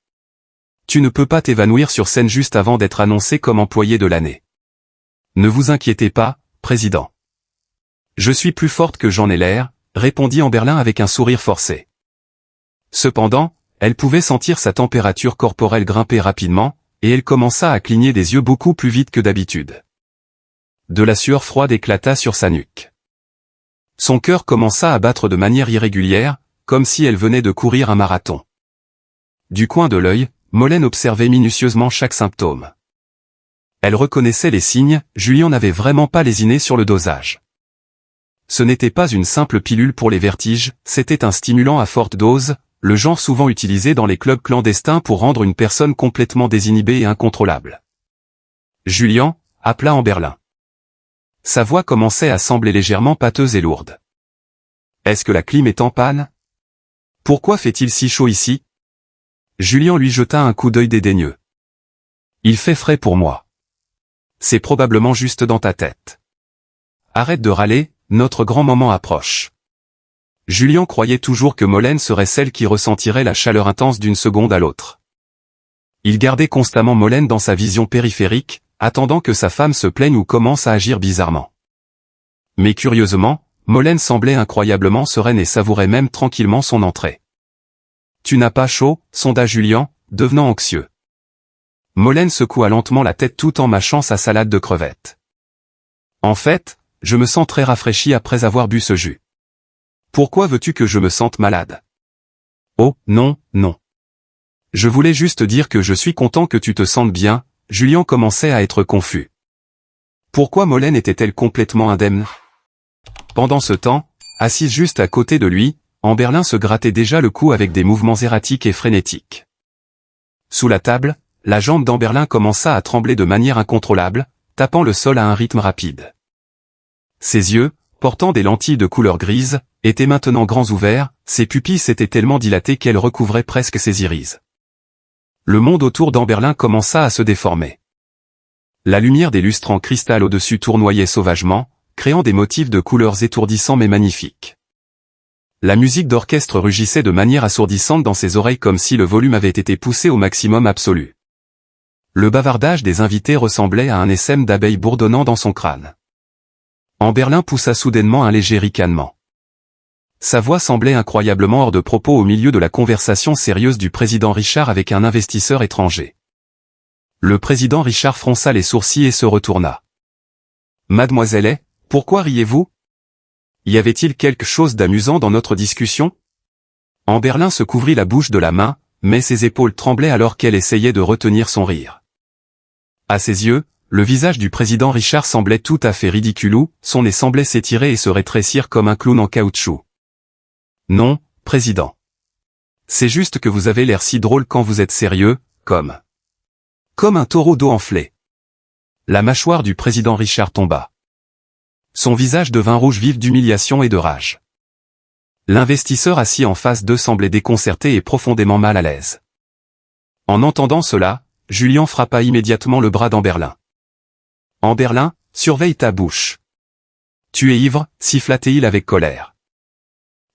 Tu ne peux pas t'évanouir sur scène juste avant d'être annoncé comme employé de l'année. Ne vous inquiétez pas, président. Je suis plus forte que j'en ai l'air, répondit Amberlin avec un sourire forcé. Cependant, elle pouvait sentir sa température corporelle grimper rapidement, et elle commença à cligner des yeux beaucoup plus vite que d'habitude. De la sueur froide éclata sur sa nuque. Son cœur commença à battre de manière irrégulière, comme si elle venait de courir un marathon. Du coin de l'œil, Molène observait minutieusement chaque symptôme. Elle reconnaissait les signes, Julien n'avait vraiment pas lésiné sur le dosage. Ce n'était pas une simple pilule pour les vertiges, c'était un stimulant à forte dose, le genre souvent utilisé dans les clubs clandestins pour rendre une personne complètement désinhibée et incontrôlable. Julien, appela Amberlin. Sa voix commençait à sembler légèrement pâteuse et lourde. Est-ce que la clim est en panne? Pourquoi fait-il si chaud ici? Julien lui jeta un coup d'œil dédaigneux. Il fait frais pour moi. C'est probablement juste dans ta tête. Arrête de râler, notre grand moment approche. Julien croyait toujours que Molène serait celle qui ressentirait la chaleur intense d'une seconde à l'autre. Il gardait constamment Molène dans sa vision périphérique, attendant que sa femme se plaigne ou commence à agir bizarrement. Mais curieusement, Molène semblait incroyablement sereine et savourait même tranquillement son entrée. « Tu n'as pas chaud ?» sonda Julien, devenant anxieux. Molène secoua lentement la tête tout en mâchant sa salade de crevettes. « En fait, je me sens très rafraîchi après avoir bu ce jus. Pourquoi veux-tu que je me sente malade? Oh, non, non. Je voulais juste dire que je suis content que tu te sentes bien. » Julien commençait à être confus. Pourquoi Molène était-elle complètement indemne? Pendant ce temps, assise juste à côté de lui, Amberlin se grattait déjà le cou avec des mouvements erratiques et frénétiques. Sous la table, la jambe d'Amberlin commença à trembler de manière incontrôlable, tapant le sol à un rythme rapide. Ses yeux, portant des lentilles de couleur grise, étaient maintenant grands ouverts, ses pupilles s'étaient tellement dilatées qu'elles recouvraient presque ses irises. Le monde autour d'Amberlin commença à se déformer. La lumière des lustres en cristal au-dessus tournoyait sauvagement, créant des motifs de couleurs étourdissants mais magnifiques. La musique d'orchestre rugissait de manière assourdissante dans ses oreilles comme si le volume avait été poussé au maximum absolu. Le bavardage des invités ressemblait à un essaim d'abeilles bourdonnant dans son crâne. Amberlin poussa soudainement un léger ricanement. Sa voix semblait incroyablement hors de propos au milieu de la conversation sérieuse du président Richard avec un investisseur étranger. Le président Richard fronça les sourcils et se retourna. « Mademoiselle, pourquoi riez-vous? Y avait-il quelque chose d'amusant dans notre discussion ?» Amberlin se couvrit la bouche de la main, mais ses épaules tremblaient alors qu'elle essayait de retenir son rire. À ses yeux, le visage du président Richard semblait tout à fait ridicule, son nez semblait s'étirer et se rétrécir comme un clown en caoutchouc. « Non, président. C'est juste que vous avez l'air si drôle quand vous êtes sérieux, comme un taureau d'eau enflé. » La mâchoire du président Richard tomba. Son visage devint rouge vif d'humiliation et de rage. L'investisseur assis en face d'eux semblait déconcerté et profondément mal à l'aise. En entendant cela, Julien frappa immédiatement le bras d'Amberlin. « Amberlin, surveille ta bouche. Tu es ivre, siffla-t-il avec colère.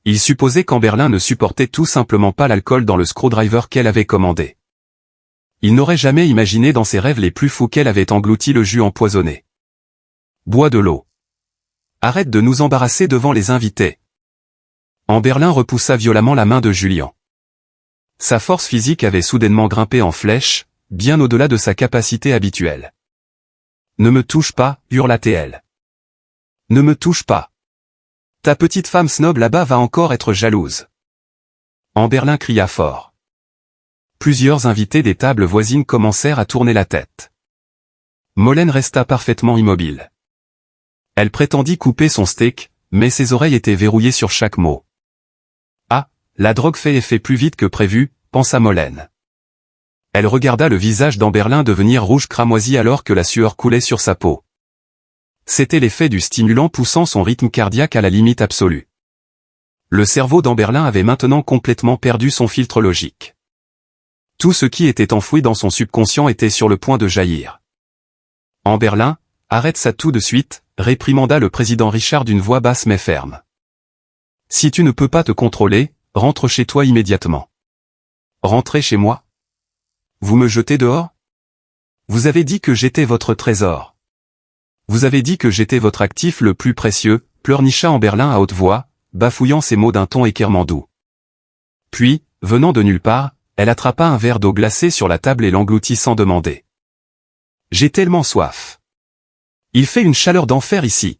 Il supposait qu'Amberlin ne supportait tout simplement pas l'alcool dans le screwdriver qu'elle avait commandé. Il n'aurait jamais imaginé dans ses rêves les plus fous qu'elle avait englouti le jus empoisonné. « Bois de l'eau. Arrête de nous embarrasser devant les invités. » Amberlin repoussa violemment la main de Julien. Sa force physique avait soudainement grimpé en flèche, bien au-delà de sa capacité habituelle. « Ne me touche pas, hurla-t-elle. Ne me touche pas. Ta petite femme snob là-bas va encore être jalouse. » Amberlin cria fort. Plusieurs invités des tables voisines commencèrent à tourner la tête. Molène resta parfaitement immobile. Elle prétendit couper son steak, mais ses oreilles étaient verrouillées sur chaque mot. « Ah, la drogue fait effet plus vite que prévu, » pensa Molène. Elle regarda le visage d'Amberlin devenir rouge cramoisi alors que la sueur coulait sur sa peau. C'était l'effet du stimulant poussant son rythme cardiaque à la limite absolue. Le cerveau d'Amberlin avait maintenant complètement perdu son filtre logique. Tout ce qui était enfoui dans son subconscient était sur le point de jaillir. « Amberlin, arrête ça tout de suite », réprimanda le président Richard d'une voix basse mais ferme. « Si tu ne peux pas te contrôler, rentre chez toi immédiatement. »« Rentrez chez moi? Vous me jetez dehors? Vous avez dit que j'étais votre trésor. Vous avez dit que j'étais votre actif le plus précieux, » pleurnicha Amberlin à haute voix, bafouillant ses mots d'un ton équerrement doux. Puis, venant de nulle part, elle attrapa un verre d'eau glacée sur la table et l'engloutit sans demander. « J'ai tellement soif. Il fait une chaleur d'enfer ici. »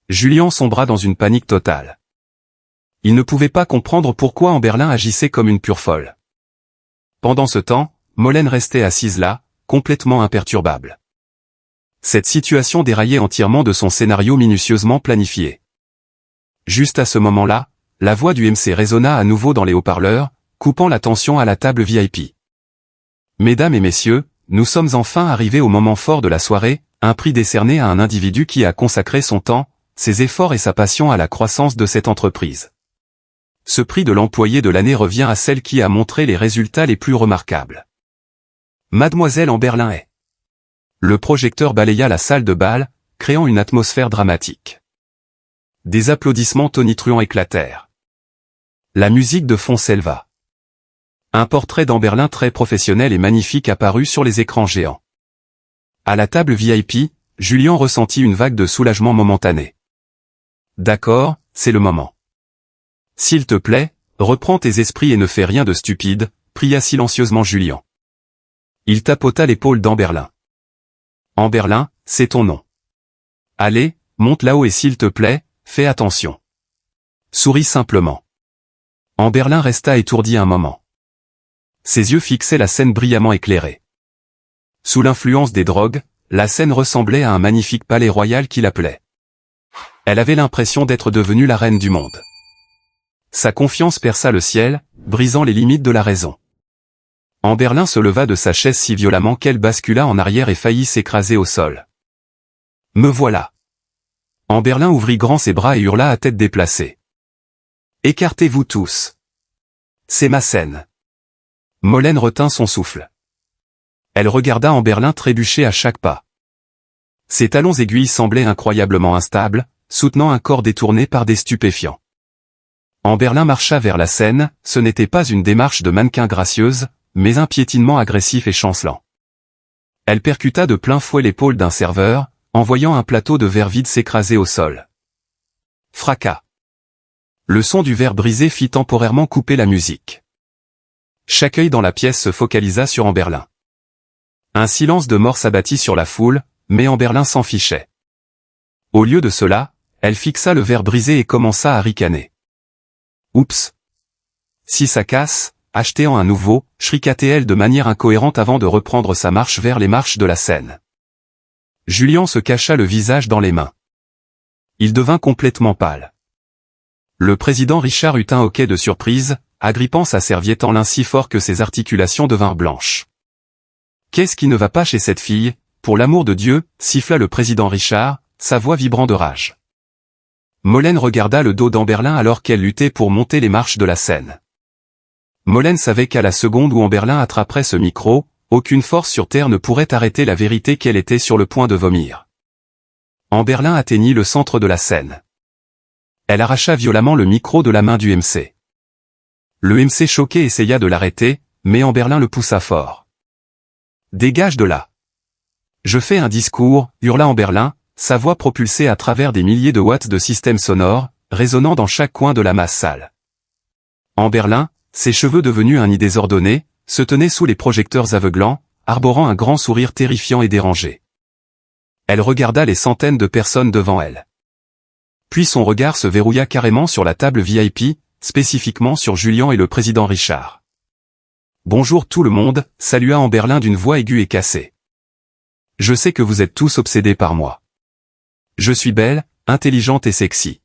Julien sombra dans une panique totale. Il ne pouvait pas comprendre pourquoi Amberlin agissait comme une pure folle. Pendant ce temps, Molène restait assise là, complètement imperturbable. Cette situation déraillait entièrement de son scénario minutieusement planifié. Juste à ce moment-là, la voix du MC résonna à nouveau dans les haut-parleurs, coupant la tension à la table VIP. « Mesdames et messieurs, nous sommes enfin arrivés au moment fort de la soirée, un prix décerné à un individu qui a consacré son temps, ses efforts et sa passion à la croissance de cette entreprise. Ce prix de l'employé de l'année revient à celle qui a montré les résultats les plus remarquables. Mademoiselle Amberlin est. » Le projecteur balaya la salle de bal, créant une atmosphère dramatique. Des applaudissements tonitruants éclatèrent. La musique de fond s'éleva. Un portrait d'Amberlin très professionnel et magnifique apparut sur les écrans géants. À la table VIP, Julien ressentit une vague de soulagement momentané. « D'accord, c'est le moment. S'il te plaît, reprends tes esprits et ne fais rien de stupide, » pria silencieusement Julien. Il tapota l'épaule d'Amberlin. « Amberlin, c'est ton nom. Allez, monte là-haut et s'il te plaît, fais attention. Souris simplement. » Amberlin resta étourdi un moment. Ses yeux fixaient la scène brillamment éclairée. Sous l'influence des drogues, la scène ressemblait à un magnifique palais royal qui l'appelait. Elle avait l'impression d'être devenue la reine du monde. Sa confiance perça le ciel, brisant les limites de la raison. Amberlin se leva de sa chaise si violemment qu'elle bascula en arrière et faillit s'écraser au sol. « Me voilà !» Amberlin ouvrit grand ses bras et hurla à tête déplacée. « Écartez-vous tous ! C'est ma scène !» Molène retint son souffle. Elle regarda Amberlin trébucher à chaque pas. Ses talons aiguilles semblaient incroyablement instables, soutenant un corps détourné par des stupéfiants. Amberlin marcha vers la scène, ce n'était pas une démarche de mannequin gracieuse, mais un piétinement agressif et chancelant. Elle percuta de plein fouet l'épaule d'un serveur, envoyant un plateau de verre vide s'écraser au sol. Fracas. Le son du verre brisé fit temporairement couper la musique. Chaque œil dans la pièce se focalisa sur Amberlin. Un silence de mort s'abattit sur la foule, mais Amberlin s'en fichait. Au lieu de cela, elle fixa le verre brisé et commença à ricaner. Oups. Si ça casse, achetez-en un nouveau, ricanait-elle de manière incohérente avant de reprendre sa marche vers les marches de la scène. Julien se cacha le visage dans les mains. Il devint complètement pâle. Le président Richard eut un hoquet de surprise, agrippant sa serviette en lin si fort que ses articulations devinrent blanches. « Qu'est-ce qui ne va pas chez cette fille, pour l'amour de Dieu » siffla le président Richard, sa voix vibrant de rage. Molène regarda le dos d'Amberlin alors qu'elle luttait pour monter les marches de la scène. Molène savait qu'à la seconde où Amberlin attraperait ce micro, aucune force sur terre ne pourrait arrêter la vérité qu'elle était sur le point de vomir. Amberlin atteignit le centre de la scène. Elle arracha violemment le micro de la main du MC. Le MC choqué essaya de l'arrêter, mais Amberlin le poussa fort. « Dégage de là !»« Je fais un discours » hurla Amberlin, sa voix propulsée à travers des milliers de watts de systèmes sonores, résonnant dans chaque coin de la masse salle. Amberlin, ses cheveux devenus un nid désordonné, se tenait sous les projecteurs aveuglants, arborant un grand sourire terrifiant et dérangé. Elle regarda les centaines de personnes devant elle. Puis son regard se verrouilla carrément sur la table VIP, spécifiquement sur Julien et le président Richard. « Bonjour tout le monde » salua Amberlin d'une voix aiguë et cassée. « Je sais que vous êtes tous obsédés par moi. Je suis belle, intelligente et sexy.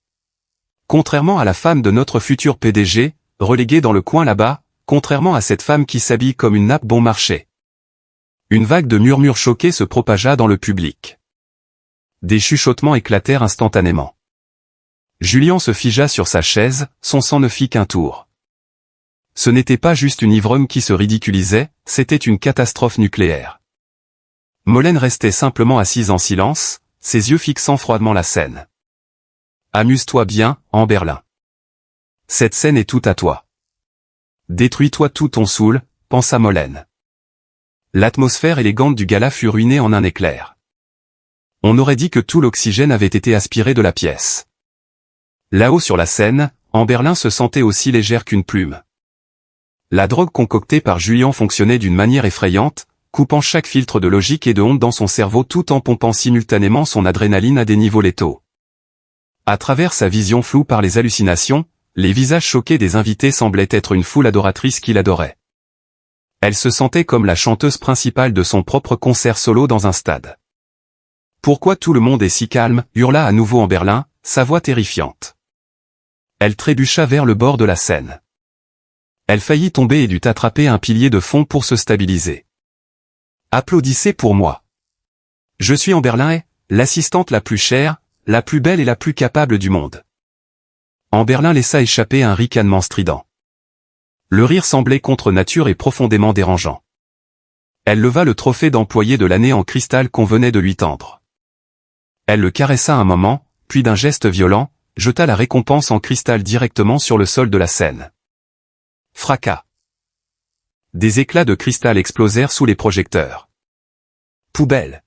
Contrairement à la femme de notre futur PDG, reléguée dans le coin là-bas, contrairement à cette femme qui s'habille comme une nappe bon marché. » Une vague de murmures choqués se propagea dans le public. Des chuchotements éclatèrent instantanément. Julien se figea sur sa chaise, son sang ne fit qu'un tour. Ce n'était pas juste une ivrogne qui se ridiculisait, c'était une catastrophe nucléaire. Molène restait simplement assise en silence, ses yeux fixant froidement la scène. « Amuse-toi bien, Amberlin. Cette scène est tout à toi. Détruis-toi tout ton soul », pensa Molène. L'atmosphère élégante du gala fut ruinée en un éclair. On aurait dit que tout l'oxygène avait été aspiré de la pièce. Là-haut sur la scène, Amberlin se sentait aussi légère qu'une plume. La drogue concoctée par Julien fonctionnait d'une manière effrayante, coupant chaque filtre de logique et de honte dans son cerveau tout en pompant simultanément son adrénaline à des niveaux létaux. À travers sa vision floue par les hallucinations, les visages choqués des invités semblaient être une foule adoratrice qui l'adorait. Elle se sentait comme la chanteuse principale de son propre concert solo dans un stade. « Pourquoi tout le monde est si calme » hurla à nouveau Amberlin, sa voix terrifiante. Elle trébucha vers le bord de la scène. Elle faillit tomber et dut attraper un pilier de fond pour se stabiliser. « Applaudissez pour moi. Je suis Amberlin, l'assistante la plus chère, la plus belle et la plus capable du monde. » Amberlin laissa échapper un ricanement strident. Le rire semblait contre nature et profondément dérangeant. Elle leva le trophée d'employé de l'année en cristal qu'on venait de lui tendre. Elle le caressa un moment, puis d'un geste violent, jeta la récompense en cristal directement sur le sol de la scène. Fracas. Des éclats de cristal explosèrent sous les projecteurs. Poubelle.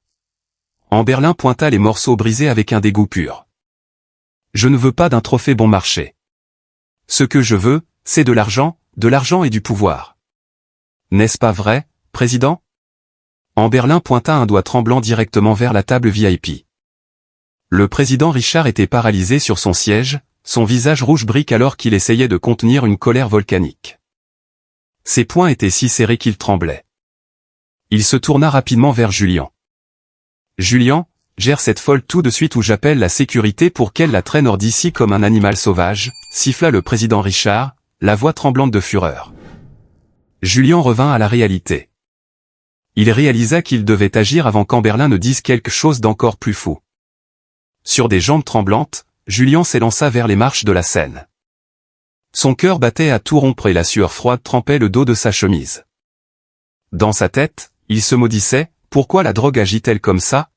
Amberlin pointa les morceaux brisés avec un dégoût pur. Je ne veux pas d'un trophée bon marché. Ce que je veux, c'est de l'argent et du pouvoir. N'est-ce pas vrai, président ? Amberlin pointa un doigt tremblant directement vers la table VIP. Le président Richard était paralysé sur son siège, son visage rouge brique alors qu'il essayait de contenir une colère volcanique. Ses poings étaient si serrés qu'il tremblait. Il se tourna rapidement vers Julien. Julian, gère cette folle tout de suite ou j'appelle la sécurité pour qu'elle la traîne hors d'ici comme un animal sauvage, siffla le président Richard, la voix tremblante de fureur. Julian revint à la réalité. Il réalisa qu'il devait agir avant qu'Amberlin ne dise quelque chose d'encore plus fou. Sur des jambes tremblantes, Julian s'élança vers les marches de la scène. Son cœur battait à tout rompre et la sueur froide trempait le dos de sa chemise. Dans sa tête, il se maudissait, pourquoi la drogue agit-elle comme ça?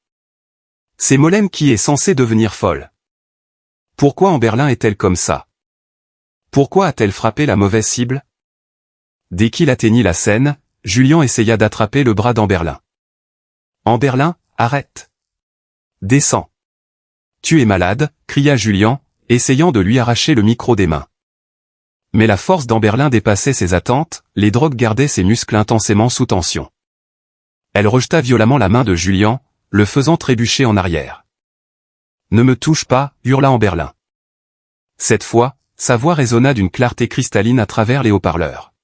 C'est Molène qui est censée devenir folle. Pourquoi Amberlin est-elle comme ça? Pourquoi a-t-elle frappé la mauvaise cible? Dès qu'il atteignit la scène, Julian essaya d'attraper le bras d'Amberlin. Amberlin, arrête. Descends. Tu es malade, cria Julian, essayant de lui arracher le micro des mains. Mais la force d'Amberlin dépassait ses attentes, les drogues gardaient ses muscles intensément sous tension. Elle rejeta violemment la main de Julian, le faisant trébucher en arrière. Ne me touche pas, hurla Amberlin. Cette fois, sa voix résonna d'une clarté cristalline à travers les haut-parleurs.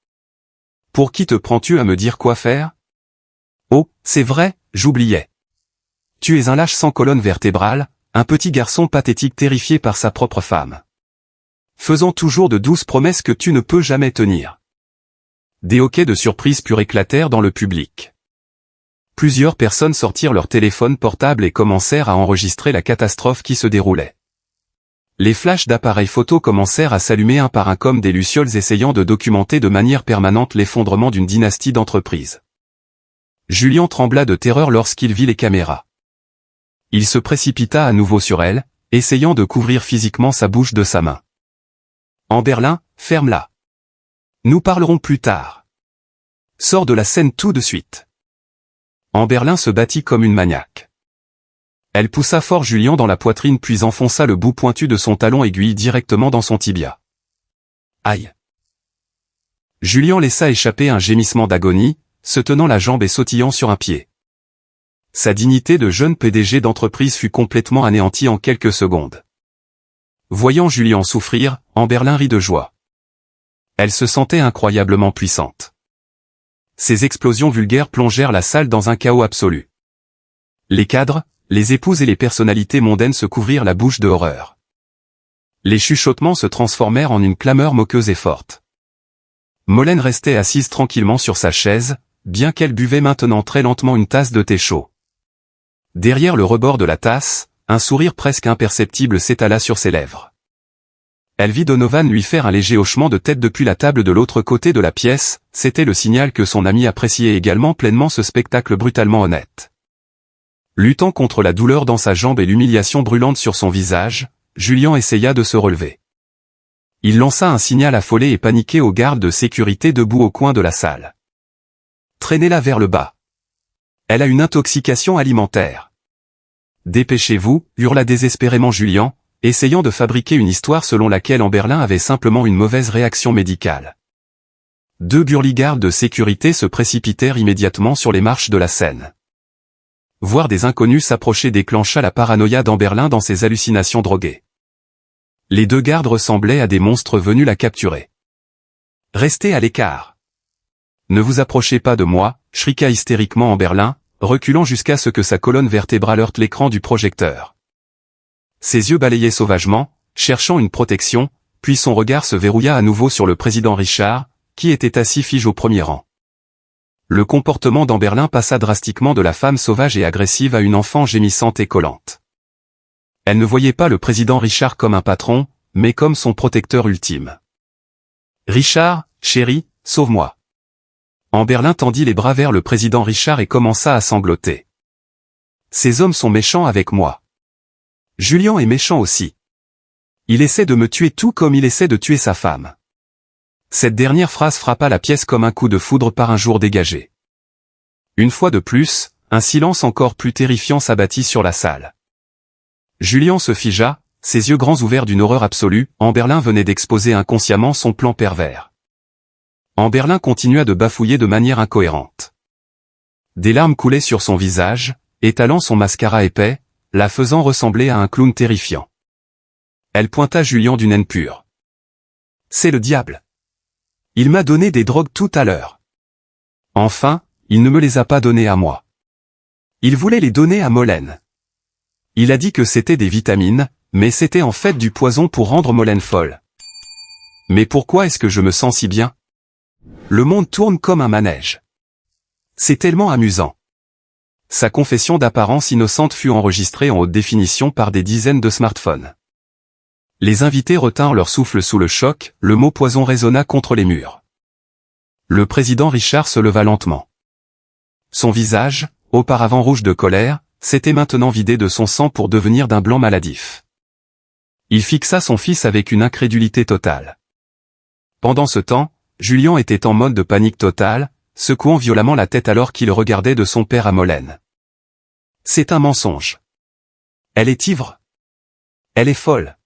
Pour qui te prends-tu à me dire quoi faire? Oh, c'est vrai, j'oubliais. Tu es un lâche sans colonne vertébrale, un petit garçon pathétique terrifié par sa propre femme. Faisant toujours de douces promesses que tu ne peux jamais tenir. Des hoquets de surprise pure éclatèrent dans le public. Plusieurs personnes sortirent leur téléphone portable et commencèrent à enregistrer la catastrophe qui se déroulait. Les flashs d'appareils photo commencèrent à s'allumer un par un comme des lucioles essayant de documenter de manière permanente l'effondrement d'une dynastie d'entreprises. Julian trembla de terreur lorsqu'il vit les caméras. Il se précipita à nouveau sur elle, essayant de couvrir physiquement sa bouche de sa main. Amberlin, ferme-la. Nous parlerons plus tard. Sors de la scène tout de suite. Amberlin se battit comme une maniaque. Elle poussa fort Julian dans la poitrine puis enfonça le bout pointu de son talon aiguille directement dans son tibia. Aïe. Julian laissa échapper un gémissement d'agonie, se tenant la jambe et sautillant sur un pied. Sa dignité de jeune PDG d'entreprise fut complètement anéantie en quelques secondes. Voyant Julian souffrir, Amberlin rit de joie. Elle se sentait incroyablement puissante. Ces explosions vulgaires plongèrent la salle dans un chaos absolu. Les cadres, les épouses et les personnalités mondaines se couvrirent la bouche de horreur. Les chuchotements se transformèrent en une clameur moqueuse et forte. Molène restait assise tranquillement sur sa chaise, bien qu'elle buvait maintenant très lentement une tasse de thé chaud. Derrière le rebord de la tasse, un sourire presque imperceptible s'étala sur ses lèvres. Elle vit Donovan lui faire un léger hochement de tête depuis la table de l'autre côté de la pièce, c'était le signal que son ami appréciait également pleinement ce spectacle brutalement honnête. Luttant contre la douleur dans sa jambe et l'humiliation brûlante sur son visage, Julian essaya de se relever. Il lança un signal affolé et paniqué aux gardes de sécurité debout au coin de la salle. Traînez-la vers le bas. Elle a une intoxication alimentaire. Dépêchez-vous, hurla désespérément Julian, essayant de fabriquer une histoire selon laquelle Amberlin avait simplement une mauvaise réaction médicale. Deux burly-gardes de sécurité se précipitèrent immédiatement sur les marches de la scène. Voir des inconnus s'approcher déclencha la paranoïa d'Amberlin dans ses hallucinations droguées. Les deux gardes ressemblaient à des monstres venus la capturer. Restez à l'écart. Ne vous approchez pas de moi, chriqua hystériquement Amberlin, reculant jusqu'à ce que sa colonne vertébrale heurte l'écran du projecteur. Ses yeux balayaient sauvagement, cherchant une protection, puis son regard se verrouilla à nouveau sur le président Richard, qui était assis fige au premier rang. Le comportement d'Amberlin passa drastiquement de la femme sauvage et agressive à une enfant gémissante et collante. Elle ne voyait pas le président Richard comme un patron, mais comme son protecteur ultime. « Richard, chéri, sauve-moi !» Amberlin tendit les bras vers le président Richard et commença à sangloter. « Ces hommes sont méchants avec moi. Julian est méchant aussi. Il essaie de me tuer tout comme il essaie de tuer sa femme. » Cette dernière phrase frappa la pièce comme un coup de foudre par un jour dégagé. Une fois de plus, un silence encore plus terrifiant s'abattit sur la salle. Julian se figea, ses yeux grands ouverts d'une horreur absolue, Amberlin venait d'exposer inconsciemment son plan pervers. Amberlin continua de bafouiller de manière incohérente. Des larmes coulaient sur son visage, étalant son mascara épais, la faisant ressembler à un clown terrifiant. Elle pointa Julian d'une haine pure. « C'est le diable. Il m'a donné des drogues tout à l'heure. Enfin, il ne me les a pas données à moi. Il voulait les donner à Molène. Il a dit que c'était des vitamines, mais c'était en fait du poison pour rendre Molène folle. Mais pourquoi est-ce que je me sens si bien? Le monde tourne comme un manège. C'est tellement amusant. Sa confession d'apparence innocente fut enregistrée en haute définition par des dizaines de smartphones. Les invités retinrent leur souffle sous le choc, le mot poison résonna contre les murs. Le président Richard se leva lentement. Son visage, auparavant rouge de colère, s'était maintenant vidé de son sang pour devenir d'un blanc maladif. Il fixa son fils avec une incrédulité totale. Pendant ce temps, Julien était en mode de panique totale, secouant violemment la tête alors qu'il regardait de son père à Molène. C'est un mensonge. Elle est ivre. Elle est folle.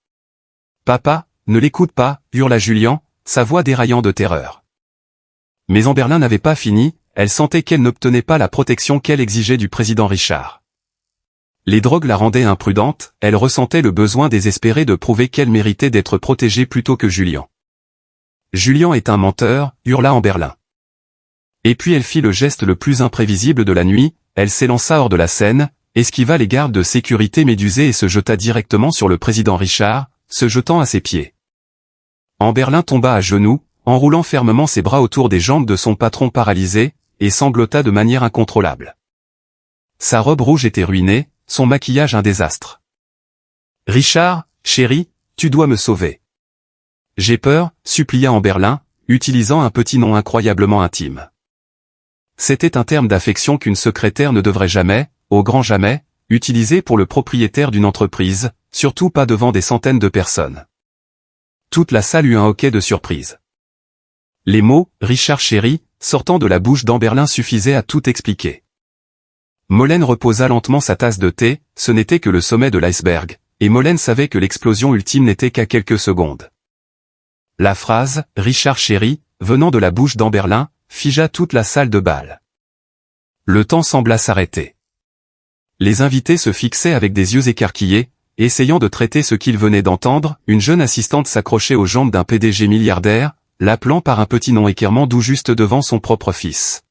Papa, ne l'écoute pas, hurla Julien, sa voix déraillant de terreur. Mais Amberlin n'avait pas fini, elle sentait qu'elle n'obtenait pas la protection qu'elle exigeait du président Richard. Les drogues la rendaient imprudente, elle ressentait le besoin désespéré de prouver qu'elle méritait d'être protégée plutôt que Julien. Julien est un menteur, hurla Amberlin. Et puis elle fit le geste le plus imprévisible de la nuit, elle s'élança hors de la scène, esquiva les gardes de sécurité médusés et se jeta directement sur le président Richard, se jetant à ses pieds. Amberlin tomba à genoux, enroulant fermement ses bras autour des jambes de son patron paralysé, et sanglota de manière incontrôlable. Sa robe rouge était ruinée, son maquillage un désastre. « Richard, chéri, tu dois me sauver. »« J'ai peur, » supplia Amberlin, utilisant un petit nom incroyablement intime. C'était un terme d'affection qu'une secrétaire ne devrait jamais, au grand jamais, utiliser pour le propriétaire d'une entreprise, surtout pas devant des centaines de personnes. Toute la salle eut un hoquet de surprise. Les mots « Richard chéri » sortant de la bouche d'Amberlin suffisaient à tout expliquer. Molène reposa lentement sa tasse de thé, ce n'était que le sommet de l'iceberg, et Molène savait que l'explosion ultime n'était qu'à quelques secondes. La phrase « Richard chéri » venant de la bouche d'Amberlin, figea toute la salle de bal. Le temps sembla s'arrêter. Les invités se fixaient avec des yeux écarquillés, essayant de traiter ce qu'ils venaient d'entendre, une jeune assistante s'accrochait aux jambes d'un PDG milliardaire, l'appelant par un petit nom équerrement doux juste devant son propre fils.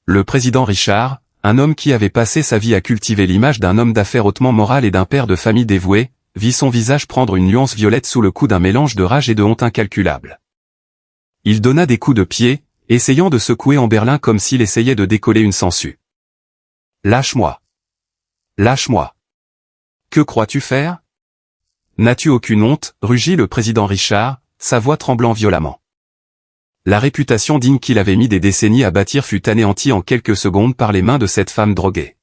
Le président Richard, un homme qui avait passé sa vie à cultiver l'image d'un homme d'affaires hautement moral et d'un père de famille dévoué, vit son visage prendre une nuance violette sous le coup d'un mélange de rage et de honte incalculable. Il donna des coups de pied, essayant de secouer Amberlin comme s'il essayait de décoller une sangsue. « Lâche-moi. Lâche-moi. Que crois-tu faire? N'as-tu aucune honte ?» rugit le président Richard, sa voix tremblant violemment. La réputation digne qu'il avait mis des décennies à bâtir fut anéantie en quelques secondes par les mains de cette femme droguée.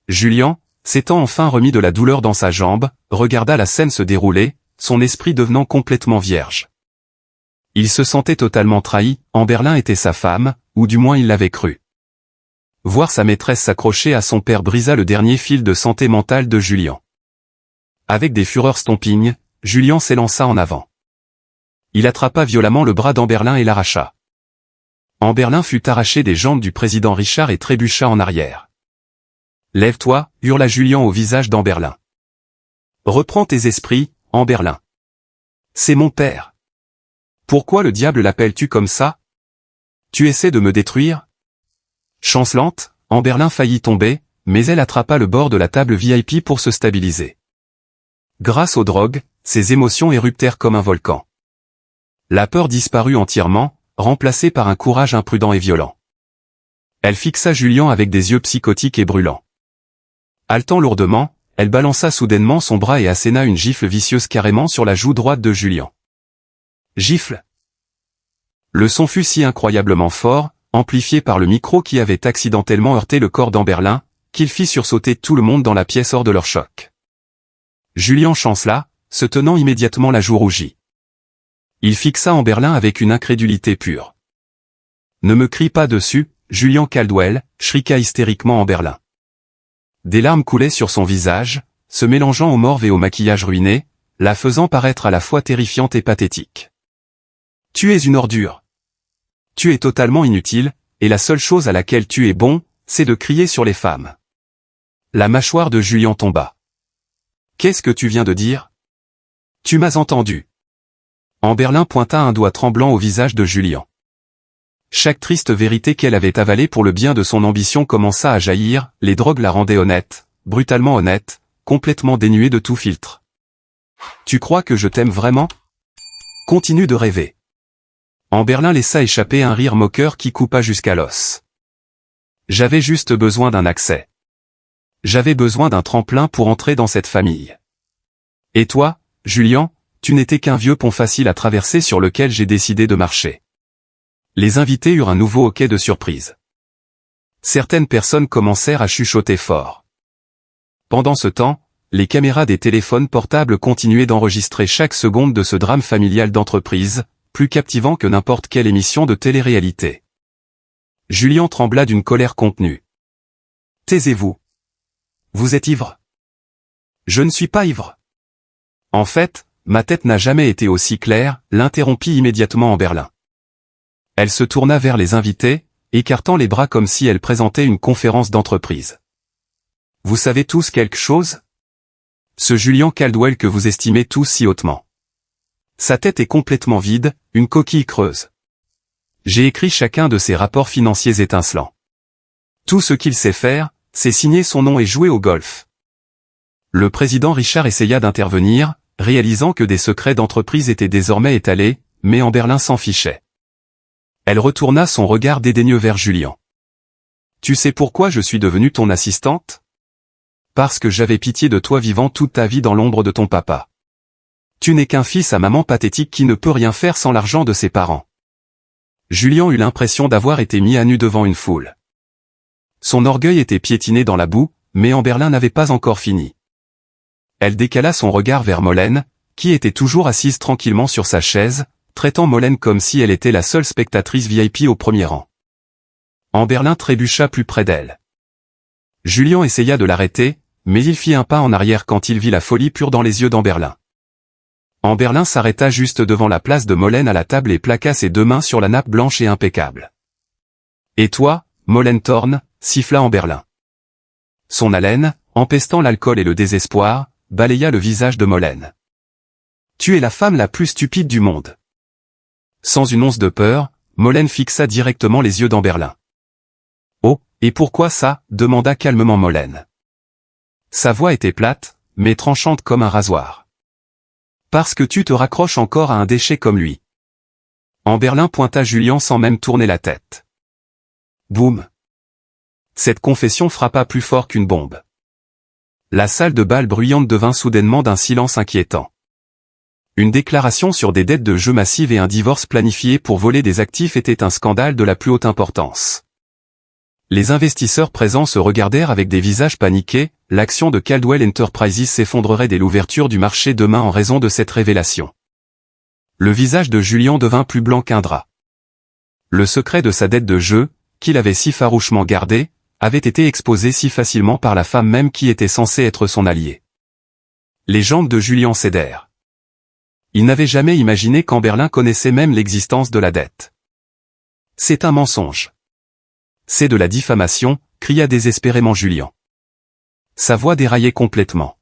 Julien, s'étant enfin remis de la douleur dans sa jambe, regarda la scène se dérouler, son esprit devenant complètement vierge. Il se sentait totalement trahi, Amberlin était sa femme, ou du moins il l'avait cru. Voir sa maîtresse s'accrocher à son père brisa le dernier fil de santé mentale de Julien. Avec des fureurs stomping, Julien s'élança en avant. Il attrapa violemment le bras d'Amberlin et l'arracha. Amberlin fut arraché des jambes du président Richard et trébucha en arrière. « Lève-toi » hurla Julien au visage d'Amberlin. « Reprends tes esprits, Amberlin. C'est mon père. Pourquoi le diable l'appelles-tu comme ça? Tu essaies de me détruire ?» Chancelante, Amberlin faillit tomber, mais elle attrapa le bord de la table VIP pour se stabiliser. Grâce aux drogues, ses émotions éruptèrent comme un volcan. La peur disparut entièrement, remplacée par un courage imprudent et violent. Elle fixa Julien avec des yeux psychotiques et brûlants. Haletant lourdement, elle balança soudainement son bras et asséna une gifle vicieuse carrément sur la joue droite de Julien. Gifle. Le son fut si incroyablement fort, amplifié par le micro qui avait accidentellement heurté le corps d'Amberlin, qu'il fit sursauter tout le monde dans la pièce hors de leur choc. Julien chancela, se tenant immédiatement la joue rougie. Il fixa Amberlin avec une incrédulité pure. « Ne me crie pas dessus, Julien Caldwell » chriqua hystériquement Amberlin. Des larmes coulaient sur son visage, se mélangeant aux morves et au maquillage ruiné, la faisant paraître à la fois terrifiante et pathétique. « Tu es une ordure. Tu es totalement inutile, et la seule chose à laquelle tu es bon, c'est de crier sur les femmes. » La mâchoire de Julien tomba. « Qu'est-ce que tu viens de dire? Tu m'as entendu. » Amberlin pointa un doigt tremblant au visage de Julien. Chaque triste vérité qu'elle avait avalée pour le bien de son ambition commença à jaillir, les drogues la rendaient honnête, brutalement honnête, complètement dénuée de tout filtre. Tu crois que je t'aime vraiment? Continue de rêver. Amberlin laissa échapper un rire moqueur qui coupa jusqu'à l'os. J'avais juste besoin d'un accès. J'avais besoin d'un tremplin pour entrer dans cette famille. Et toi, Julian, tu n'étais qu'un vieux pont facile à traverser sur lequel j'ai décidé de marcher. Les invités eurent un nouveau hoquet de surprise. Certaines personnes commencèrent à chuchoter fort. Pendant ce temps, les caméras des téléphones portables continuaient d'enregistrer chaque seconde de ce drame familial d'entreprise, plus captivant que n'importe quelle émission de télé-réalité. Julian trembla d'une colère contenue. Taisez-vous. Vous êtes ivre? Je ne suis pas ivre. En fait, ma tête n'a jamais été aussi claire, l'interrompit immédiatement Amberlin. Elle se tourna vers les invités, écartant les bras comme si elle présentait une conférence d'entreprise. Vous savez tous quelque chose? Ce Julian Caldwell que vous estimez tous si hautement. Sa tête est complètement vide, une coquille creuse. J'ai écrit chacun de ses rapports financiers étincelants. Tout ce qu'il sait faire, c'est signer son nom et jouer au golf. Le président Richard essaya d'intervenir, réalisant que des secrets d'entreprise étaient désormais étalés, mais Amberlin s'en fichait. Elle retourna son regard dédaigneux vers Julian. Tu sais pourquoi je suis devenue ton assistante? Parce que j'avais pitié de toi vivant toute ta vie dans l'ombre de ton papa. Tu n'es qu'un fils à maman pathétique qui ne peut rien faire sans l'argent de ses parents. Julian eut l'impression d'avoir été mis à nu devant une foule. Son orgueil était piétiné dans la boue, mais Amberlin n'avait pas encore fini. Elle décala son regard vers Molène, qui était toujours assise tranquillement sur sa chaise, traitant Molène comme si elle était la seule spectatrice VIP au premier rang. Amberlin trébucha plus près d'elle. Julian essaya de l'arrêter, mais il fit un pas en arrière quand il vit la folie pure dans les yeux d'Amberlin. Amberlin s'arrêta juste devant la place de Molène à la table et plaqua ses deux mains sur la nappe blanche et impeccable. « Et toi, Molène Thorne » siffla Amberlin. Son haleine, empestant l'alcool et le désespoir, balaya le visage de Molène. « Tu es la femme la plus stupide du monde. » Sans une once de peur, Molène fixa directement les yeux d'Amberlin. « Oh, et pourquoi ça ?» demanda calmement Molène. Sa voix était plate, mais tranchante comme un rasoir. « Parce que tu te raccroches encore à un déchet comme lui. » Amberlin pointa Julian sans même tourner la tête. Boum. Cette confession frappa plus fort qu'une bombe. La salle de bal bruyante devint soudainement d'un silence inquiétant. Une déclaration sur des dettes de jeu massives et un divorce planifié pour voler des actifs était un scandale de la plus haute importance. Les investisseurs présents se regardèrent avec des visages paniqués, l'action de Caldwell Enterprises s'effondrerait dès l'ouverture du marché demain en raison de cette révélation. Le visage de Julian devint plus blanc qu'un drap. Le secret de sa dette de jeu, qu'il avait si farouchement gardé, avait été exposé si facilement par la femme même qui était censée être son alliée. Les jambes de Julian cédèrent. Il n'avait jamais imaginé qu'Amberlin connaissait même l'existence de la dette. C'est un mensonge. C'est de la diffamation, cria désespérément Julian. Sa voix déraillait complètement.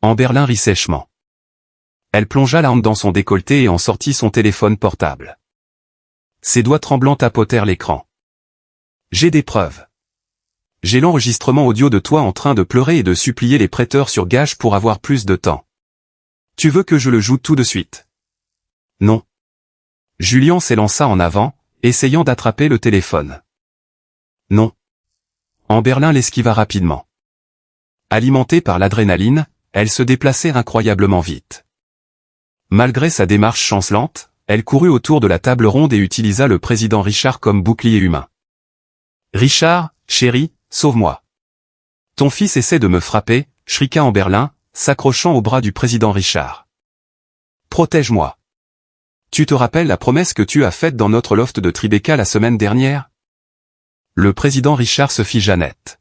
Amberlin rit sèchement. Elle plongea l'arme dans son décolleté et en sortit son téléphone portable. Ses doigts tremblants tapotèrent l'écran. J'ai des preuves. J'ai l'enregistrement audio de toi en train de pleurer et de supplier les prêteurs sur gage pour avoir plus de temps. Tu veux que je le joue tout de suite? Non. Julian s'élança en avant, essayant d'attraper le téléphone. Non. Amberlin l'esquiva rapidement. Alimentée par l'adrénaline, elle se déplaçait incroyablement vite. Malgré sa démarche chancelante, elle courut autour de la table ronde et utilisa le président Richard comme bouclier humain. Richard, chéri, sauve-moi. Ton fils essaie de me frapper, chriqua Amberlin, s'accrochant au bras du président Richard. Protège-moi. Tu te rappelles la promesse que tu as faite dans notre loft de Tribeca la semaine dernière? Le président Richard se figea net.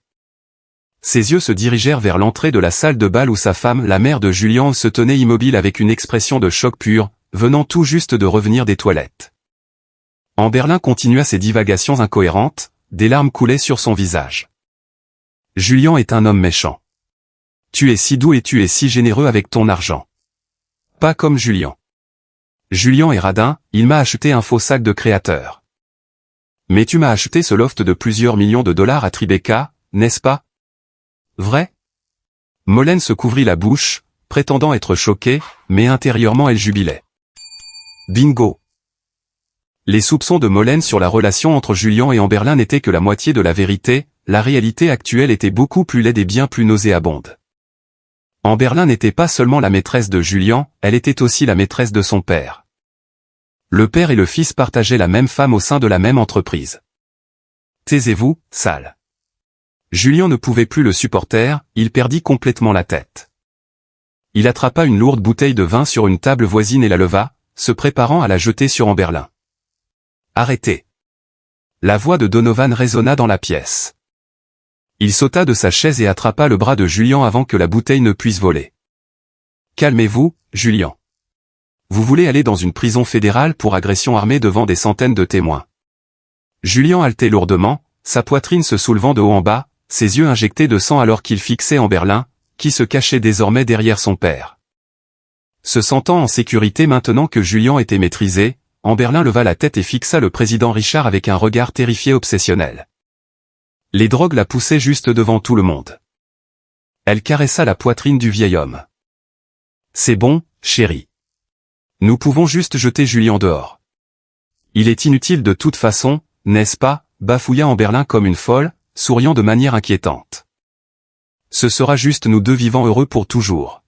Ses yeux se dirigèrent vers l'entrée de la salle de bal où sa femme, la mère de Julian, se tenait immobile avec une expression de choc pur, venant tout juste de revenir des toilettes. Amberlin continua ses divagations incohérentes, des larmes coulaient sur son visage. Julian est un homme méchant. Tu es si doux et tu es si généreux avec ton argent. Pas comme Julian. Julian est radin, il m'a acheté un faux sac de créateur. Mais tu m'as acheté ce loft de plusieurs millions de dollars à Tribeca, n'est-ce pas? Vrai? Molène se couvrit la bouche, prétendant être choquée, mais intérieurement elle jubilait. Bingo! Les soupçons de Molène sur la relation entre Julian et Amberlin n'étaient que la moitié de la vérité, la réalité actuelle était beaucoup plus laide et bien plus nauséabonde. Amberlin n'était pas seulement la maîtresse de Julian, elle était aussi la maîtresse de son père. Le père et le fils partageaient la même femme au sein de la même entreprise. Taisez-vous, sale. Julian ne pouvait plus le supporter, il perdit complètement la tête. Il attrapa une lourde bouteille de vin sur une table voisine et la leva, se préparant à la jeter sur Amberlin. Arrêtez. La voix de Donovan résonna dans la pièce. Il sauta de sa chaise et attrapa le bras de Julian avant que la bouteille ne puisse voler. Calmez-vous, Julian. Vous voulez aller dans une prison fédérale pour agression armée devant des centaines de témoins. Julian haletait lourdement, sa poitrine se soulevant de haut en bas, ses yeux injectés de sang alors qu'il fixait Amberlin, qui se cachait désormais derrière son père. Se sentant en sécurité maintenant que Julian était maîtrisé, Amberlin leva la tête et fixa le président Richard avec un regard terrifié obsessionnel. Les drogues la poussaient juste devant tout le monde. Elle caressa la poitrine du vieil homme. C'est bon, chérie. Nous pouvons juste jeter Julian dehors. Il est inutile de toute façon, n'est-ce pas, bafouilla Amberlin comme une folle, souriant de manière inquiétante. Ce sera juste nous deux vivants heureux pour toujours.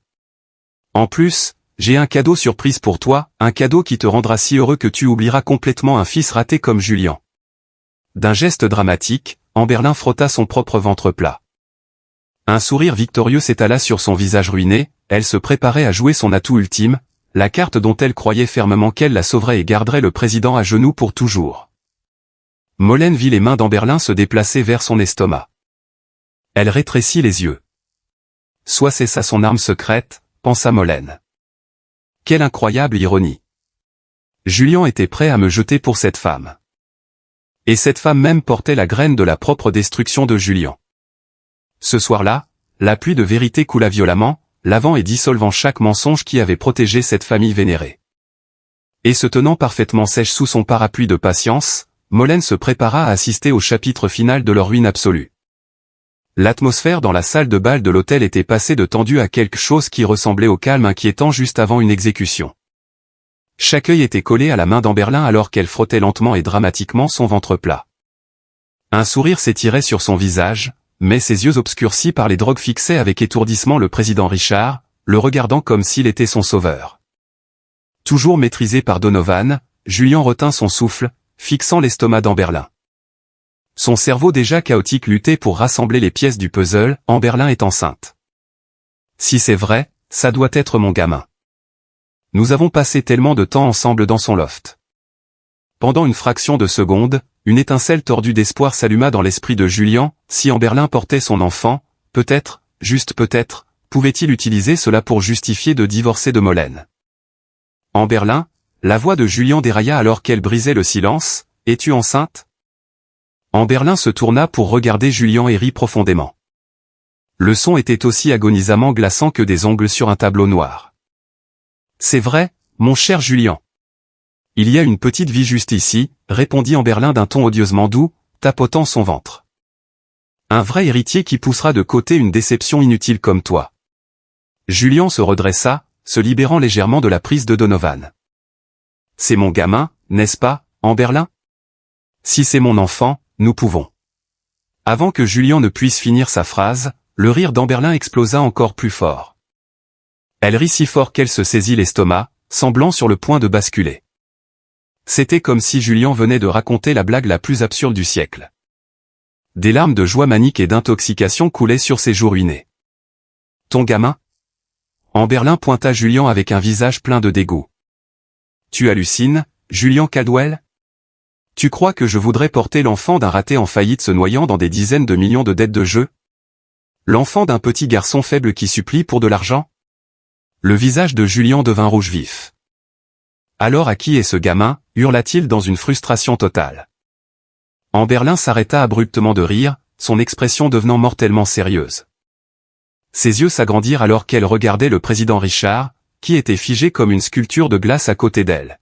En plus, j'ai un cadeau surprise pour toi, un cadeau qui te rendra si heureux que tu oublieras complètement un fils raté comme Julian. D'un geste dramatique, Amberlin frotta son propre ventre plat. Un sourire victorieux s'étala sur son visage ruiné, elle se préparait à jouer son atout ultime, la carte dont elle croyait fermement qu'elle la sauverait et garderait le président à genoux pour toujours. Molène vit les mains d'Amberlin se déplacer vers son estomac. Elle rétrécit les yeux. Soit c'est ça son arme secrète, pensa Molène. Quelle incroyable ironie. Julian était prêt à me jeter pour cette femme. Et cette femme même portait la graine de la propre destruction de Julian. Ce soir-là, la pluie de vérité coula violemment, lavant et dissolvant chaque mensonge qui avait protégé cette famille vénérée. Et se tenant parfaitement sèche sous son parapluie de patience, Molène se prépara à assister au chapitre final de leur ruine absolue. L'atmosphère dans la salle de bal de l'hôtel était passée de tendue à quelque chose qui ressemblait au calme inquiétant juste avant une exécution. Chaque œil était collé à la main d'Amberlin alors qu'elle frottait lentement et dramatiquement son ventre plat. Un sourire s'étirait sur son visage, mais ses yeux obscurcis par les drogues fixaient avec étourdissement le président Richard, le regardant comme s'il était son sauveur. Toujours maîtrisé par Donovan, Julian retint son souffle, fixant l'estomac d'Amberlin. Son cerveau déjà chaotique luttait pour rassembler les pièces du puzzle, Amberlin est enceinte. Si c'est vrai, ça doit être mon gamin. Nous avons passé tellement de temps ensemble dans son loft. Pendant une fraction de seconde, une étincelle tordue d'espoir s'alluma dans l'esprit de Julian, si Amberlin portait son enfant, peut-être, juste peut-être, pouvait-il utiliser cela pour justifier de divorcer de Molène. Amberlin, la voix de Julian dérailla alors qu'elle brisait le silence, « Es-tu enceinte ?» Amberlin se tourna pour regarder Julian et rit profondément. Le son était aussi agonisamment glaçant que des ongles sur un tableau noir. « C'est vrai, mon cher Julian. Il y a une petite vie juste ici, répondit Amberlin d'un ton odieusement doux, tapotant son ventre. Un vrai héritier qui poussera de côté une déception inutile comme toi. Julian se redressa, se libérant légèrement de la prise de Donovan. C'est mon gamin, n'est-ce pas, Amberlin? Si c'est mon enfant, nous pouvons. Avant que Julian ne puisse finir sa phrase, le rire d'Amberlin explosa encore plus fort. Elle rit si fort qu'elle se saisit l'estomac, semblant sur le point de basculer. C'était comme si Julian venait de raconter la blague la plus absurde du siècle. Des larmes de joie manique et d'intoxication coulaient sur ses joues ruinées. Ton gamin? Amberlin pointa Julian avec un visage plein de dégoût. Tu hallucines, Julian Caldwell? Tu crois que je voudrais porter l'enfant d'un raté en faillite se noyant dans des dizaines de millions de dettes de jeu? L'enfant d'un petit garçon faible qui supplie pour de l'argent? Le visage de Julian devint rouge vif. Alors à qui est ce gamin? Hurla-t-il dans une frustration totale. Amberlin s'arrêta abruptement de rire, son expression devenant mortellement sérieuse. Ses yeux s'agrandirent alors qu'elle regardait le président Richard, qui était figé comme une sculpture de glace à côté d'elle.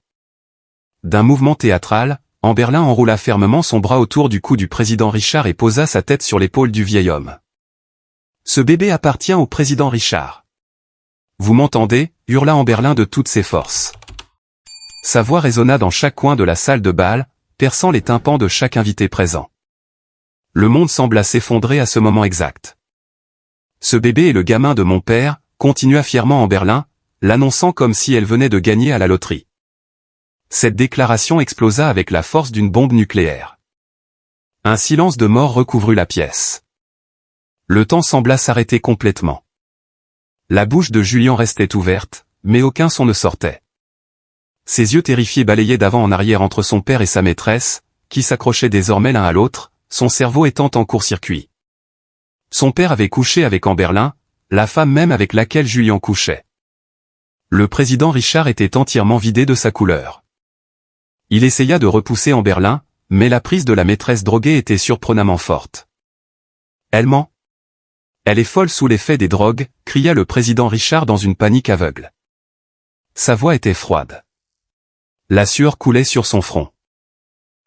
D'un mouvement théâtral, Amberlin enroula fermement son bras autour du cou du président Richard et posa sa tête sur l'épaule du vieil homme. Ce bébé appartient au président Richard. Vous m'entendez, hurla Amberlin de toutes ses forces. Sa voix résonna dans chaque coin de la salle de bal, perçant les tympans de chaque invité présent. Le monde sembla s'effondrer à ce moment exact. Ce bébé est le gamin de mon père, continua fièrement Amberlin, l'annonçant comme si elle venait de gagner à la loterie. Cette déclaration explosa avec la force d'une bombe nucléaire. Un silence de mort recouvrit la pièce. Le temps sembla s'arrêter complètement. La bouche de Julien restait ouverte, mais aucun son ne sortait. Ses yeux terrifiés balayaient d'avant en arrière entre son père et sa maîtresse, qui s'accrochaient désormais l'un à l'autre, son cerveau étant en court-circuit. Son père avait couché avec Amberlin, la femme même avec laquelle Julien couchait. Le président Richard était entièrement vidé de sa couleur. Il essaya de repousser Amberlin, mais la prise de la maîtresse droguée était surprenamment forte. Elle ment. Elle est folle sous l'effet des drogues, cria le président Richard dans une panique aveugle. Sa voix était froide. La sueur coulait sur son front.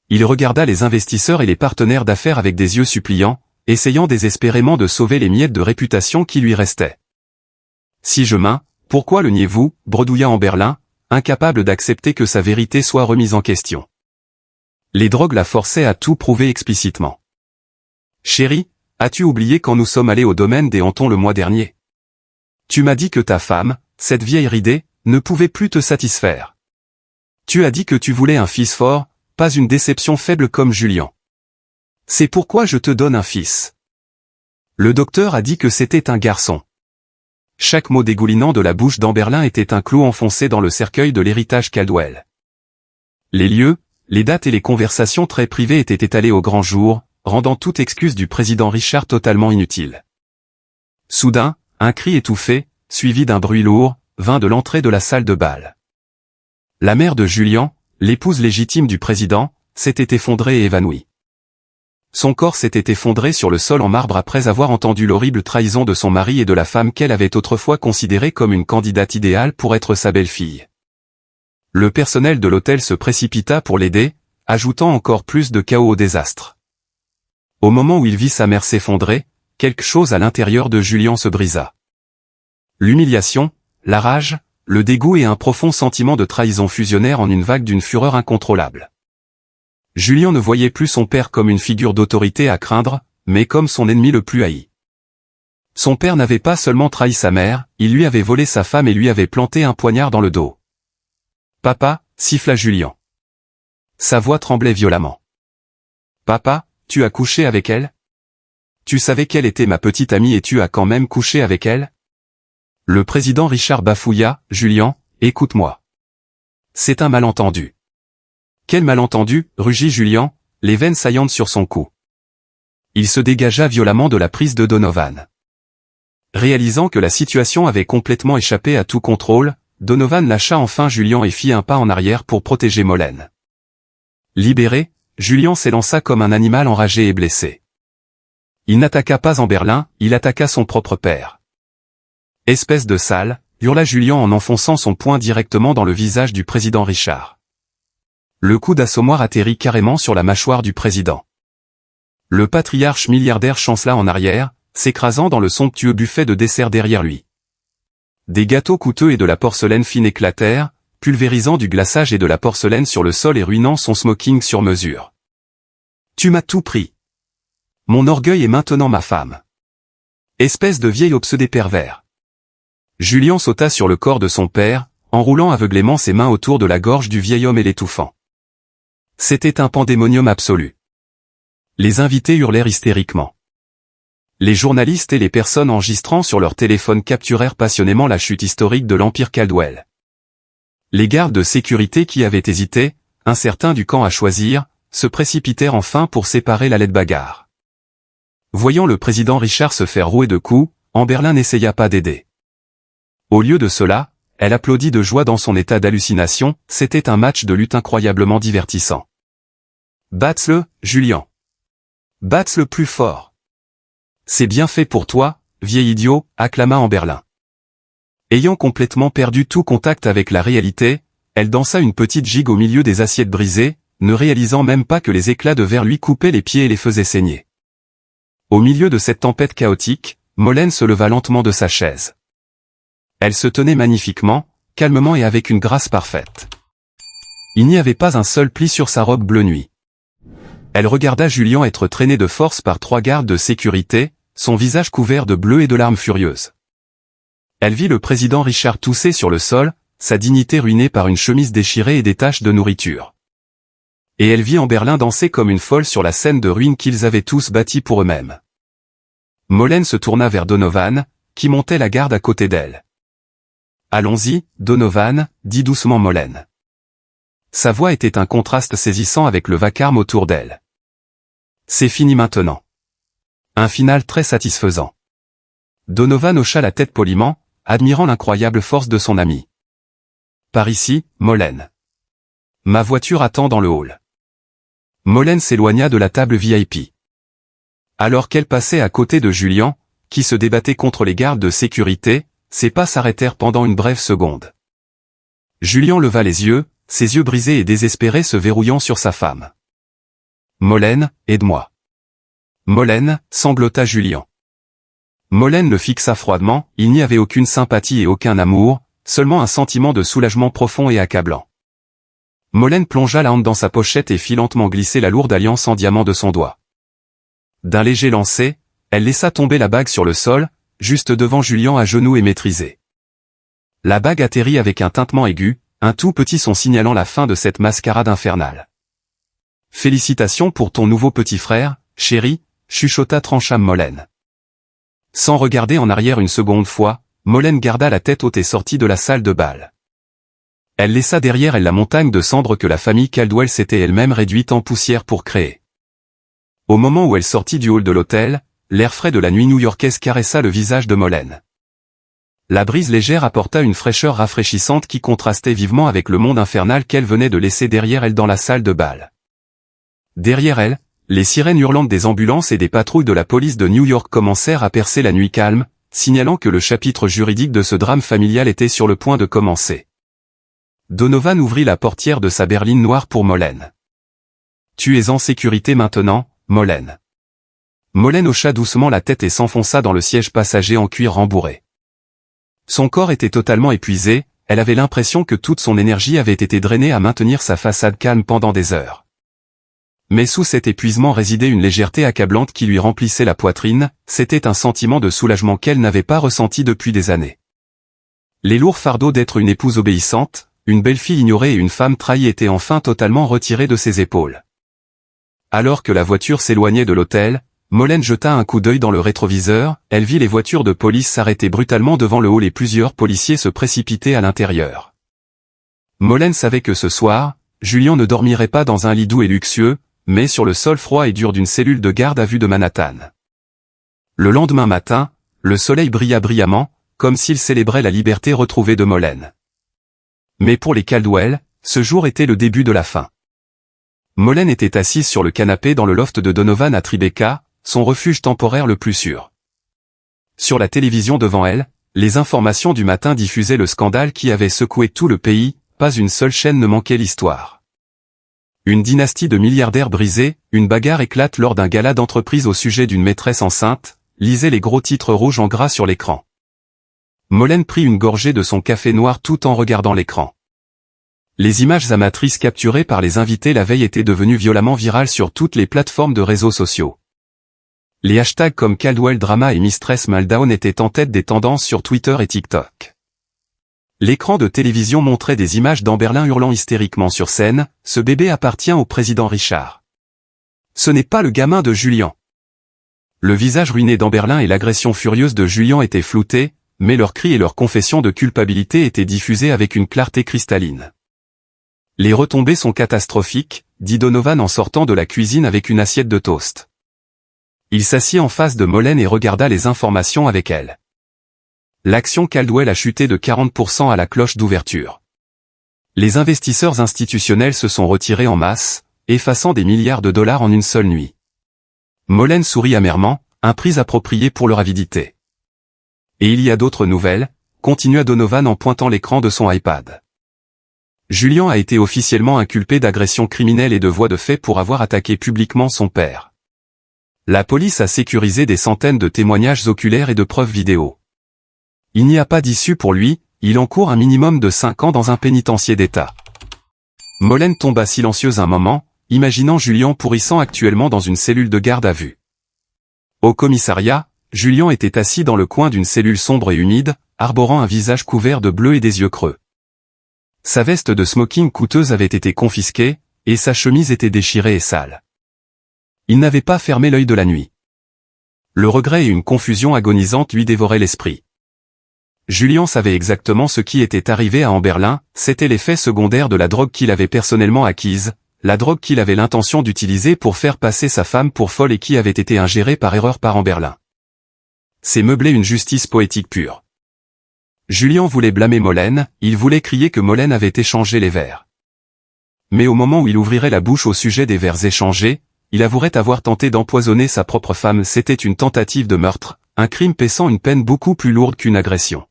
Il regarda les investisseurs et les partenaires d'affaires avec des yeux suppliants, essayant désespérément de sauver les miettes de réputation qui lui restaient. Si je mens, pourquoi le niez-vous, bredouilla Amberlin, incapable d'accepter que sa vérité soit remise en question. Les drogues la forçaient à tout prouver explicitement. Chérie, as-tu oublié quand nous sommes allés au domaine des Hantons le mois dernier? Tu m'as dit que ta femme, cette vieille ridée, ne pouvait plus te satisfaire. Tu as dit que tu voulais un fils fort, pas une déception faible comme Julien. C'est pourquoi je te donne un fils. Le docteur a dit que c'était un garçon. Chaque mot dégoulinant de la bouche d'Amberlin était un clou enfoncé dans le cercueil de l'héritage Caldwell. Les lieux, les dates et les conversations très privées étaient étalées au grand jour, rendant toute excuse du président Richard totalement inutile. Soudain, un cri étouffé, suivi d'un bruit lourd, vint de l'entrée de la salle de bal. La mère de Julien, l'épouse légitime du président, s'était effondrée et évanouie. Son corps s'était effondré sur le sol en marbre après avoir entendu l'horrible trahison de son mari et de la femme qu'elle avait autrefois considérée comme une candidate idéale pour être sa belle-fille. Le personnel de l'hôtel se précipita pour l'aider, ajoutant encore plus de chaos au désastre. Au moment où il vit sa mère s'effondrer, quelque chose à l'intérieur de Julien se brisa. L'humiliation, la rage, le dégoût et un profond sentiment de trahison fusionnèrent en une vague d'une fureur incontrôlable. Julien ne voyait plus son père comme une figure d'autorité à craindre, mais comme son ennemi le plus haï. Son père n'avait pas seulement trahi sa mère, il lui avait volé sa femme et lui avait planté un poignard dans le dos. « Papa » siffla Julien. Sa voix tremblait violemment. « Papa, tu as couché avec elle? Tu savais qu'elle était ma petite amie et tu as quand même couché avec elle ?» Le président Richard bafouilla. « Julien, écoute-moi. C'est un malentendu. » « Quel malentendu » rugit Julien, les veines saillantes sur son cou. Il se dégagea violemment de la prise de Donovan. Réalisant que la situation avait complètement échappé à tout contrôle, Donovan lâcha enfin Julien et fit un pas en arrière pour protéger Molène. Libéré, Julien s'élança comme un animal enragé et blessé. Il n'attaqua pas Amberlin, il attaqua son propre père. « Espèce de sale » hurla Julien en enfonçant son poing directement dans le visage du président Richard. Le coup d'assommoir atterrit carrément sur la mâchoire du président. Le patriarche milliardaire chancela en arrière, s'écrasant dans le somptueux buffet de dessert derrière lui. Des gâteaux coûteux et de la porcelaine fine éclatèrent, pulvérisant du glaçage et de la porcelaine sur le sol et ruinant son smoking sur mesure. « Tu m'as tout pris. Mon orgueil est maintenant ma femme. Espèce de vieil obsédé pervers. » Julien sauta sur le corps de son père, enroulant aveuglément ses mains autour de la gorge du vieil homme et l'étouffant. C'était un pandémonium absolu. Les invités hurlèrent hystériquement. Les journalistes et les personnes enregistrant sur leur téléphone capturèrent passionnément la chute historique de l'Empire Caldwell. Les gardes de sécurité qui avaient hésité, incertains du camp à choisir, se précipitèrent enfin pour séparer la laide bagarre. Voyant le président Richard se faire rouer de coups, Amberlin n'essaya pas d'aider. Au lieu de cela, elle applaudit de joie dans son état d'hallucination, c'était un match de lutte incroyablement divertissant. « Bats-le, Julien. Bats-le plus fort. C'est bien fait pour toi, vieil idiot » acclama Amberlin. Ayant complètement perdu tout contact avec la réalité, elle dansa une petite gigue au milieu des assiettes brisées, ne réalisant même pas que les éclats de verre lui coupaient les pieds et les faisaient saigner. Au milieu de cette tempête chaotique, Molène se leva lentement de sa chaise. Elle se tenait magnifiquement, calmement et avec une grâce parfaite. Il n'y avait pas un seul pli sur sa robe bleu nuit. Elle regarda Julian être traîné de force par 3 gardes de sécurité, son visage couvert de bleu et de larmes furieuses. Elle vit le président Richard tousser sur le sol, sa dignité ruinée par une chemise déchirée et des taches de nourriture. Et elle vit Amberlin danser comme une folle sur la scène de ruines qu'ils avaient tous bâtie pour eux-mêmes. Molène se tourna vers Donovan, qui montait la garde à côté d'elle. « Allons-y, Donovan » dit doucement Molène. Sa voix était un contraste saisissant avec le vacarme autour d'elle. « C'est fini maintenant. » Un final très satisfaisant. Donovan hocha la tête poliment, admirant l'incroyable force de son ami. « Par ici, Molène. Ma voiture attend dans le hall. » Molène s'éloigna de la table VIP. Alors qu'elle passait à côté de Julian, qui se débattait contre les gardes de sécurité, ses pas s'arrêtèrent pendant une brève seconde. Julian leva les yeux, ses yeux brisés et désespérés se verrouillant sur sa femme. « Molène, aide-moi. » Molène, sanglota Julian. Molène le fixa froidement, il n'y avait aucune sympathie et aucun amour, seulement un sentiment de soulagement profond et accablant. Molène plongea la hanche dans sa pochette et fit lentement glisser la lourde alliance en diamant de son doigt. D'un léger lancer, elle laissa tomber la bague sur le sol, juste devant Julian à genoux et maîtrisé. La bague atterrit avec un tintement aigu, un tout petit son signalant la fin de cette mascarade infernale. « Félicitations pour ton nouveau petit frère, chérie » chuchota Trancham Molène. Sans regarder en arrière une seconde fois, Molène garda la tête haute et sortit de la salle de bal. Elle laissa derrière elle la montagne de cendres que la famille Caldwell s'était elle-même réduite en poussière pour créer. Au moment où elle sortit du hall de l'hôtel, l'air frais de la nuit new-yorkaise caressa le visage de Molène. La brise légère apporta une fraîcheur rafraîchissante qui contrastait vivement avec le monde infernal qu'elle venait de laisser derrière elle dans la salle de bal. Derrière elle, les sirènes hurlantes des ambulances et des patrouilles de la police de New York commencèrent à percer la nuit calme, signalant que le chapitre juridique de ce drame familial était sur le point de commencer. Donovan ouvrit la portière de sa berline noire pour Molène. « Tu es en sécurité maintenant, Molène. » Molène hocha doucement la tête et s'enfonça dans le siège passager en cuir rembourré. Son corps était totalement épuisé, elle avait l'impression que toute son énergie avait été drainée à maintenir sa façade calme pendant des heures. Mais sous cet épuisement résidait une légèreté accablante qui lui remplissait la poitrine, c'était un sentiment de soulagement qu'elle n'avait pas ressenti depuis des années. Les lourds fardeaux d'être une épouse obéissante, une belle-fille ignorée et une femme trahie étaient enfin totalement retirés de ses épaules. Alors que la voiture s'éloignait de l'hôtel, Molène jeta un coup d'œil dans le rétroviseur, elle vit les voitures de police s'arrêter brutalement devant le hall et plusieurs policiers se précipiter à l'intérieur. Molène savait que ce soir, Julian ne dormirait pas dans un lit doux et luxueux, mais sur le sol froid et dur d'une cellule de garde à vue de Manhattan. Le lendemain matin, le soleil brilla brillamment, comme s'il célébrait la liberté retrouvée de Molène. Mais pour les Caldwell, ce jour était le début de la fin. Molène était assise sur le canapé dans le loft de Donovan à Tribeca, son refuge temporaire le plus sûr. Sur la télévision devant elle, les informations du matin diffusaient le scandale qui avait secoué tout le pays, pas une seule chaîne ne manquait l'histoire. Une dynastie de milliardaires brisée, une bagarre éclate lors d'un gala d'entreprise au sujet d'une maîtresse enceinte, lisait les gros titres rouges en gras sur l'écran. Molène prit une gorgée de son café noir tout en regardant l'écran. Les images amatrices capturées par les invités la veille étaient devenues violemment virales sur toutes les plateformes de réseaux sociaux. Les hashtags comme Caldwell Drama et Mistress Meltdown étaient en tête des tendances sur Twitter et TikTok. L'écran de télévision montrait des images d'Amberlin hurlant hystériquement sur scène, « Ce bébé appartient au président Richard. Ce n'est pas le gamin de Julian. » Le visage ruiné d'Amberlin et l'agression furieuse de Julian étaient floutés, mais leurs cris et leurs confessions de culpabilité étaient diffusés avec une clarté cristalline. « Les retombées sont catastrophiques », dit Donovan en sortant de la cuisine avec une assiette de toast. Il s'assit en face de Molène et regarda les informations avec elle. L'action Caldwell a chuté de 40% à la cloche d'ouverture. Les investisseurs institutionnels se sont retirés en masse, effaçant des milliards de dollars en une seule nuit. Molène sourit amèrement, un prix approprié pour leur avidité. Et il y a d'autres nouvelles, continua Donovan en pointant l'écran de son iPad. Julien a été officiellement inculpé d'agression criminelle et de voies de fait pour avoir attaqué publiquement son père. La police a sécurisé des centaines de témoignages oculaires et de preuves vidéo. Il n'y a pas d'issue pour lui, il encourt un minimum de 5 ans dans un pénitencier d'État. Molène tomba silencieuse un moment, imaginant Julien pourrissant actuellement dans une cellule de garde à vue. Au commissariat, Julien était assis dans le coin d'une cellule sombre et humide, arborant un visage couvert de bleu et des yeux creux. Sa veste de smoking coûteuse avait été confisquée, et sa chemise était déchirée et sale. Il n'avait pas fermé l'œil de la nuit. Le regret et une confusion agonisante lui dévoraient l'esprit. Julien savait exactement ce qui était arrivé à Amberlin, c'était l'effet secondaire de la drogue qu'il avait personnellement acquise, la drogue qu'il avait l'intention d'utiliser pour faire passer sa femme pour folle et qui avait été ingérée par erreur par Amberlin. C'est meubler une justice poétique pure. Julien voulait blâmer Molène, il voulait crier que Molène avait échangé les verres. Mais au moment où il ouvrirait la bouche au sujet des verres échangés, il avouerait avoir tenté d'empoisonner sa propre femme. C'était une tentative de meurtre, un crime paissant une peine beaucoup plus lourde qu'une agression.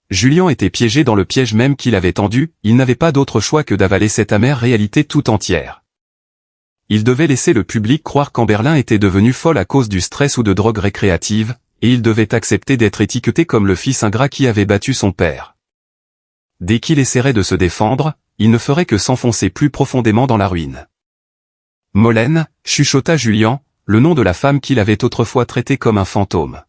Julien était piégé dans le piège même qu'il avait tendu, il n'avait pas d'autre choix que d'avaler cette amère réalité tout entière. Il devait laisser le public croire qu'Amberlin était devenue folle à cause du stress ou de drogue récréative, et il devait accepter d'être étiqueté comme le fils ingrat qui avait battu son père. Dès qu'il essaierait de se défendre, il ne ferait que s'enfoncer plus profondément dans la ruine. Molène, chuchota Julien, le nom de la femme qu'il avait autrefois traité comme un fantôme.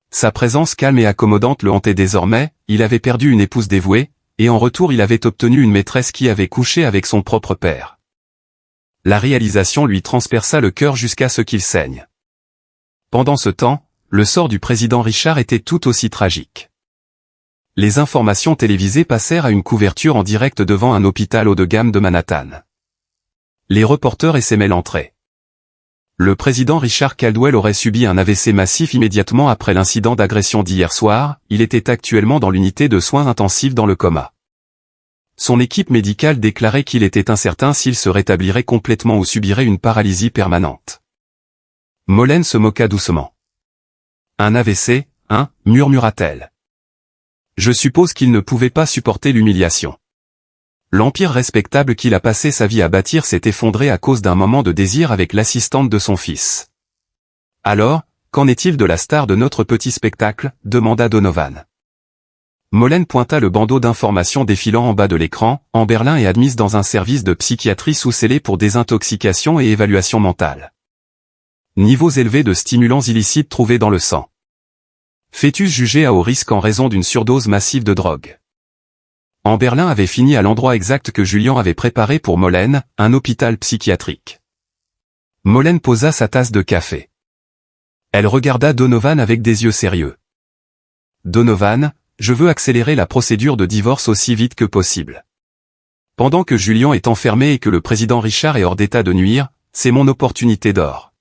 Sa présence calme et accommodante le hantait désormais, il avait perdu une épouse dévouée, et en retour il avait obtenu une maîtresse qui avait couché avec son propre père. La réalisation lui transperça le cœur jusqu'à ce qu'il saigne. Pendant ce temps, le sort du président Richard était tout aussi tragique. Les informations télévisées passèrent à une couverture en direct devant un hôpital haut de gamme de Manhattan. Les reporters essaimaient l'entrée. Le président Richard Caldwell aurait subi un AVC massif immédiatement après l'incident d'agression d'hier soir, il était actuellement dans l'unité de soins intensifs dans le coma. Son équipe médicale déclarait qu'il était incertain s'il se rétablirait complètement ou subirait une paralysie permanente. Molène se moqua doucement. Un AVC, hein, murmura-t-elle. Je suppose qu'il ne pouvait pas supporter l'humiliation. L'empire respectable qu'il a passé sa vie à bâtir s'est effondré à cause d'un moment de désir avec l'assistante de son fils. Alors, qu'en est-il de la star de notre petit spectacle, demanda Donovan. Molène pointa le bandeau d'information défilant en bas de l'écran, Amberlin est admise dans un service de psychiatrie sous scellé pour désintoxication et évaluation mentale. Niveaux élevés de stimulants illicites trouvés dans le sang. Fœtus jugé à haut risque en raison d'une surdose massive de drogue. Amberlin avait fini à l'endroit exact que Julien avait préparé pour Molène, un hôpital psychiatrique. Molène posa sa tasse de café. Elle regarda Donovan avec des yeux sérieux. Donovan, je veux accélérer la procédure de divorce aussi vite que possible. Pendant que Julien est enfermé et que le président Richard est hors d'état de nuire, c'est mon opportunité d'or.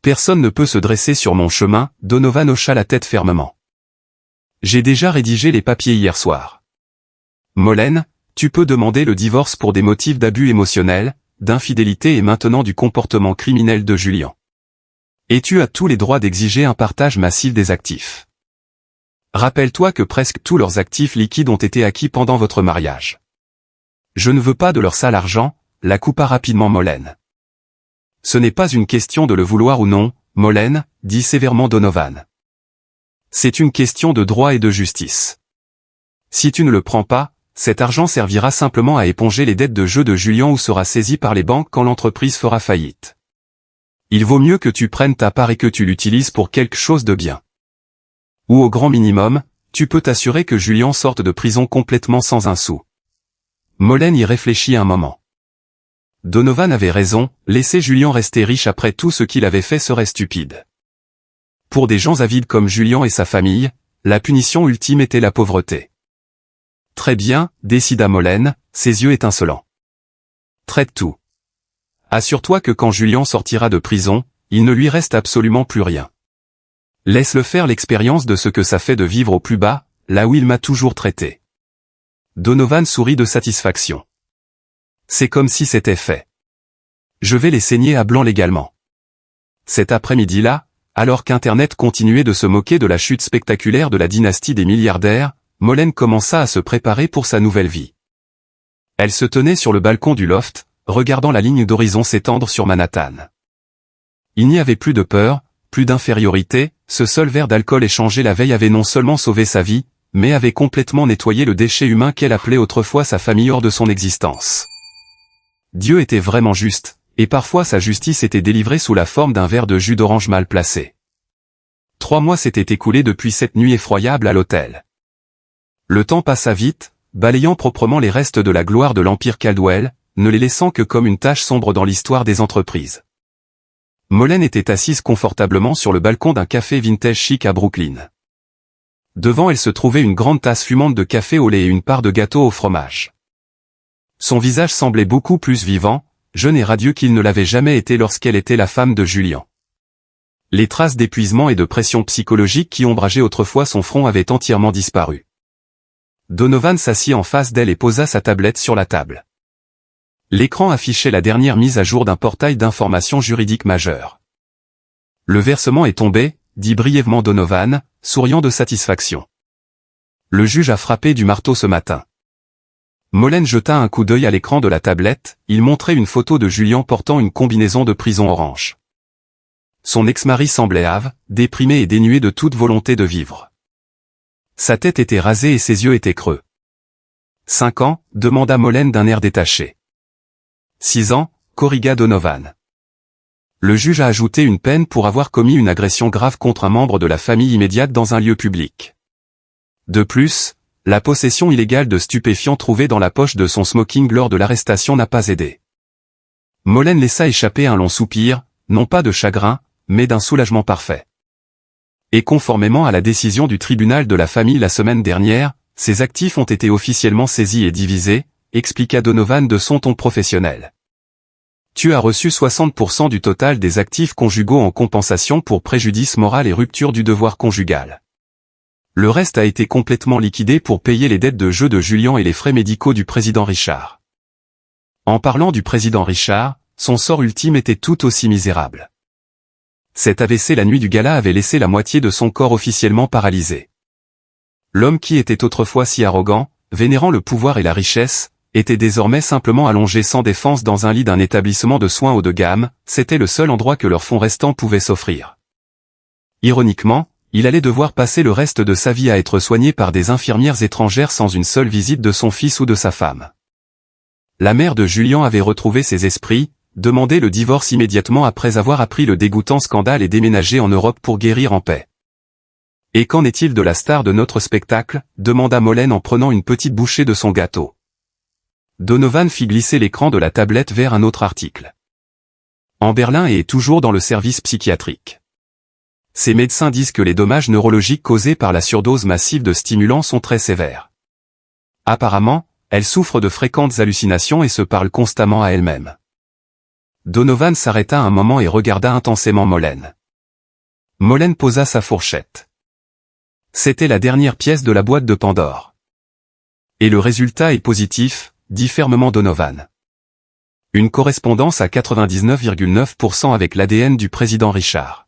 Personne ne peut se dresser sur mon chemin, Donovan hocha la tête fermement. J'ai déjà rédigé les papiers hier soir. Molène, tu peux demander le divorce pour des motifs d'abus émotionnels, d'infidélité et maintenant du comportement criminel de Julien. Et tu as tous les droits d'exiger un partage massif des actifs. Rappelle-toi que presque tous leurs actifs liquides ont été acquis pendant votre mariage. Je ne veux pas de leur sale argent, la coupa rapidement Molène. Ce n'est pas une question de le vouloir ou non, Molène, dit sévèrement Donovan. C'est une question de droit et de justice. Si tu ne le prends pas, cet argent servira simplement à éponger les dettes de jeu de Julien ou sera saisi par les banques quand l'entreprise fera faillite. Il vaut mieux que tu prennes ta part et que tu l'utilises pour quelque chose de bien. Ou au grand minimum, tu peux t'assurer que Julien sorte de prison complètement sans un sou. Molène y réfléchit un moment. Donovan avait raison, laisser Julien rester riche après tout ce qu'il avait fait serait stupide. Pour des gens avides comme Julien et sa famille, la punition ultime était la pauvreté. Très bien, décida Molène, ses yeux étincelants. Traite tout. Assure-toi que quand Julien sortira de prison, il ne lui reste absolument plus rien. Laisse-le faire l'expérience de ce que ça fait de vivre au plus bas, là où il m'a toujours traité. Donovan sourit de satisfaction. C'est comme si c'était fait. Je vais les saigner à blanc légalement. Cet après-midi-là, alors qu'Internet continuait de se moquer de la chute spectaculaire de la dynastie des milliardaires, Molène commença à se préparer pour sa nouvelle vie. Elle se tenait sur le balcon du loft, regardant la ligne d'horizon s'étendre sur Manhattan. Il n'y avait plus de peur, plus d'infériorité, ce seul verre d'alcool échangé la veille avait non seulement sauvé sa vie, mais avait complètement nettoyé le déchet humain qu'elle appelait autrefois sa famille hors de son existence. Dieu était vraiment juste, et parfois sa justice était délivrée sous la forme d'un verre de jus d'orange mal placé. 3 mois s'étaient écoulés depuis cette nuit effroyable à l'hôtel. Le temps passa vite, balayant proprement les restes de la gloire de l'Empire Caldwell, ne les laissant que comme une tache sombre dans l'histoire des entreprises. Molen était assise confortablement sur le balcon d'un café vintage chic à Brooklyn. Devant elle se trouvait une grande tasse fumante de café au lait et une part de gâteau au fromage. Son visage semblait beaucoup plus vivant, jeune et radieux qu'il ne l'avait jamais été lorsqu'elle était la femme de Julian. Les traces d'épuisement et de pression psychologique qui ombrageaient autrefois son front avaient entièrement disparu. Donovan s'assit en face d'elle et posa sa tablette sur la table. L'écran affichait la dernière mise à jour d'un portail d'information juridique majeure. Le versement est tombé, dit brièvement Donovan, souriant de satisfaction. Le juge a frappé du marteau ce matin. Molen jeta un coup d'œil à l'écran de la tablette, il montrait une photo de Julian portant une combinaison de prison orange. Son ex-mari semblait hâve, déprimé et dénué de toute volonté de vivre. Sa tête était rasée et ses yeux étaient creux. 5 ans, demanda Molen d'un air détaché. 6 ans, corrigea Donovan. Le juge a ajouté une peine pour avoir commis une agression grave contre un membre de la famille immédiate dans un lieu public. De plus, la possession illégale de stupéfiants trouvés dans la poche de son smoking lors de l'arrestation n'a pas aidé. Molen laissa échapper un long soupir, non pas de chagrin, mais d'un soulagement parfait. Et conformément à la décision du tribunal de la famille la semaine dernière, ses actifs ont été officiellement saisis et divisés, expliqua Donovan de son ton professionnel. Tu as reçu 60% du total des actifs conjugaux en compensation pour préjudice moral et rupture du devoir conjugal. Le reste a été complètement liquidé pour payer les dettes de jeu de Julian et les frais médicaux du président Richard. En parlant du président Richard, son sort ultime était tout aussi misérable. Cet AVC la nuit du gala avait laissé la moitié de son corps officiellement paralysé. L'homme qui était autrefois si arrogant, vénérant le pouvoir et la richesse, était désormais simplement allongé sans défense dans un lit d'un établissement de soins haut de gamme, c'était le seul endroit que leur fonds restant pouvait s'offrir. Ironiquement, il allait devoir passer le reste de sa vie à être soigné par des infirmières étrangères sans une seule visite de son fils ou de sa femme. La mère de Julian avait retrouvé ses esprits, demandé le divorce immédiatement après avoir appris le dégoûtant scandale et déménagé en Europe pour guérir en paix. Et qu'en est-il de la star de notre spectacle, demanda Molen en prenant une petite bouchée de son gâteau. Donovan fit glisser l'écran de la tablette vers un autre article. En Berlin et est toujours dans le service psychiatrique. Ces médecins disent que les dommages neurologiques causés par la surdose massive de stimulants sont très sévères. Apparemment, elle souffre de fréquentes hallucinations et se parle constamment à elle-même. Donovan s'arrêta un moment et regarda intensément Molen. Molen posa sa fourchette. C'était la dernière pièce de la boîte de Pandore. Et le résultat est positif, dit fermement Donovan. Une correspondance à 99,9% avec l'ADN du président Richard.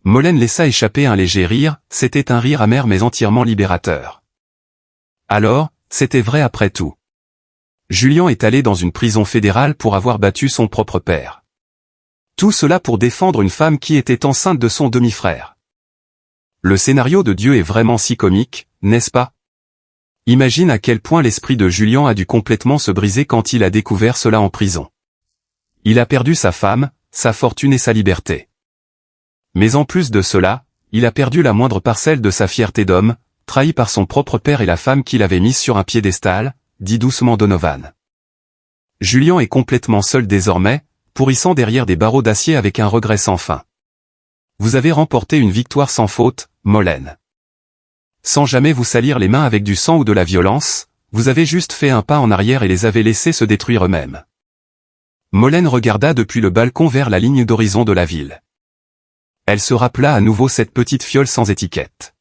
Molen laissa échapper un léger rire, c'était un rire amer mais entièrement libérateur. Alors, c'était vrai après tout. Julian est allé dans une prison fédérale pour avoir battu son propre père. Tout cela pour défendre une femme qui était enceinte de son demi-frère. Le scénario de Dieu est vraiment si comique, n'est-ce pas? Imagine à quel point l'esprit de Julian a dû complètement se briser quand il a découvert cela en prison. Il a perdu sa femme, sa fortune et sa liberté. Mais en plus de cela, il a perdu la moindre parcelle de sa fierté d'homme, trahi par son propre père et la femme qu'il avait mise sur un piédestal, dit doucement Donovan. Julian est complètement seul désormais, pourrissant derrière des barreaux d'acier avec un regret sans fin. Vous avez remporté une victoire sans faute, Molen. Sans jamais vous salir les mains avec du sang ou de la violence, vous avez juste fait un pas en arrière et les avez laissés se détruire eux-mêmes. Molen regarda depuis le balcon vers la ligne d'horizon de la ville. Elle se rappela à nouveau cette petite fiole sans étiquette.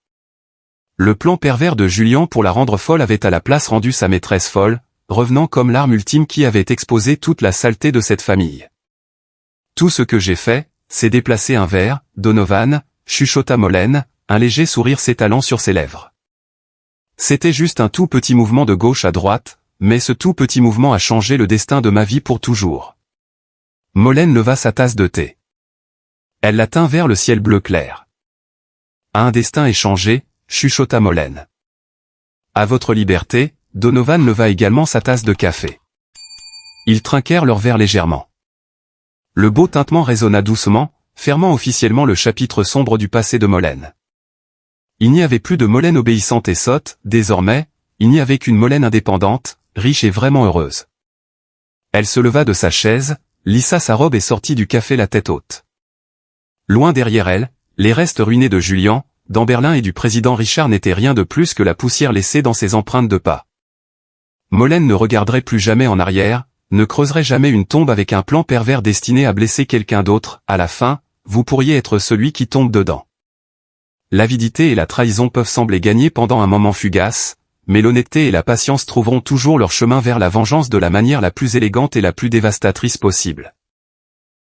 Le plan pervers de Julian pour la rendre folle avait à la place rendu sa maîtresse folle, revenant comme l'arme ultime qui avait exposé toute la saleté de cette famille. Tout ce que j'ai fait, c'est déplacer un verre, Donovan, chuchota Molen, un léger sourire s'étalant sur ses lèvres. C'était juste un tout petit mouvement de gauche à droite, mais ce tout petit mouvement a changé le destin de ma vie pour toujours. Molène leva sa tasse de thé. Elle la tint vers le ciel bleu clair. À un destin échangé, chuchota Molène. À votre liberté, Donovan leva également sa tasse de café. Ils trinquèrent leur verre légèrement. Le beau tintement résonna doucement, fermant officiellement le chapitre sombre du passé de Molène. Il n'y avait plus de Molène obéissante et sotte, désormais, il n'y avait qu'une Molène indépendante, riche et vraiment heureuse. Elle se leva de sa chaise, lissa sa robe et sortit du café la tête haute. Loin derrière elle, les restes ruinés de Julian, d'Amberlin et du président Richard n'étaient rien de plus que la poussière laissée dans ses empreintes de pas. Molène ne regarderait plus jamais en arrière, ne creuserait jamais une tombe avec un plan pervers destiné à blesser quelqu'un d'autre. À la fin, vous pourriez être celui qui tombe dedans. L'avidité et la trahison peuvent sembler gagner pendant un moment fugace, mais l'honnêteté et la patience trouveront toujours leur chemin vers la vengeance de la manière la plus élégante et la plus dévastatrice possible.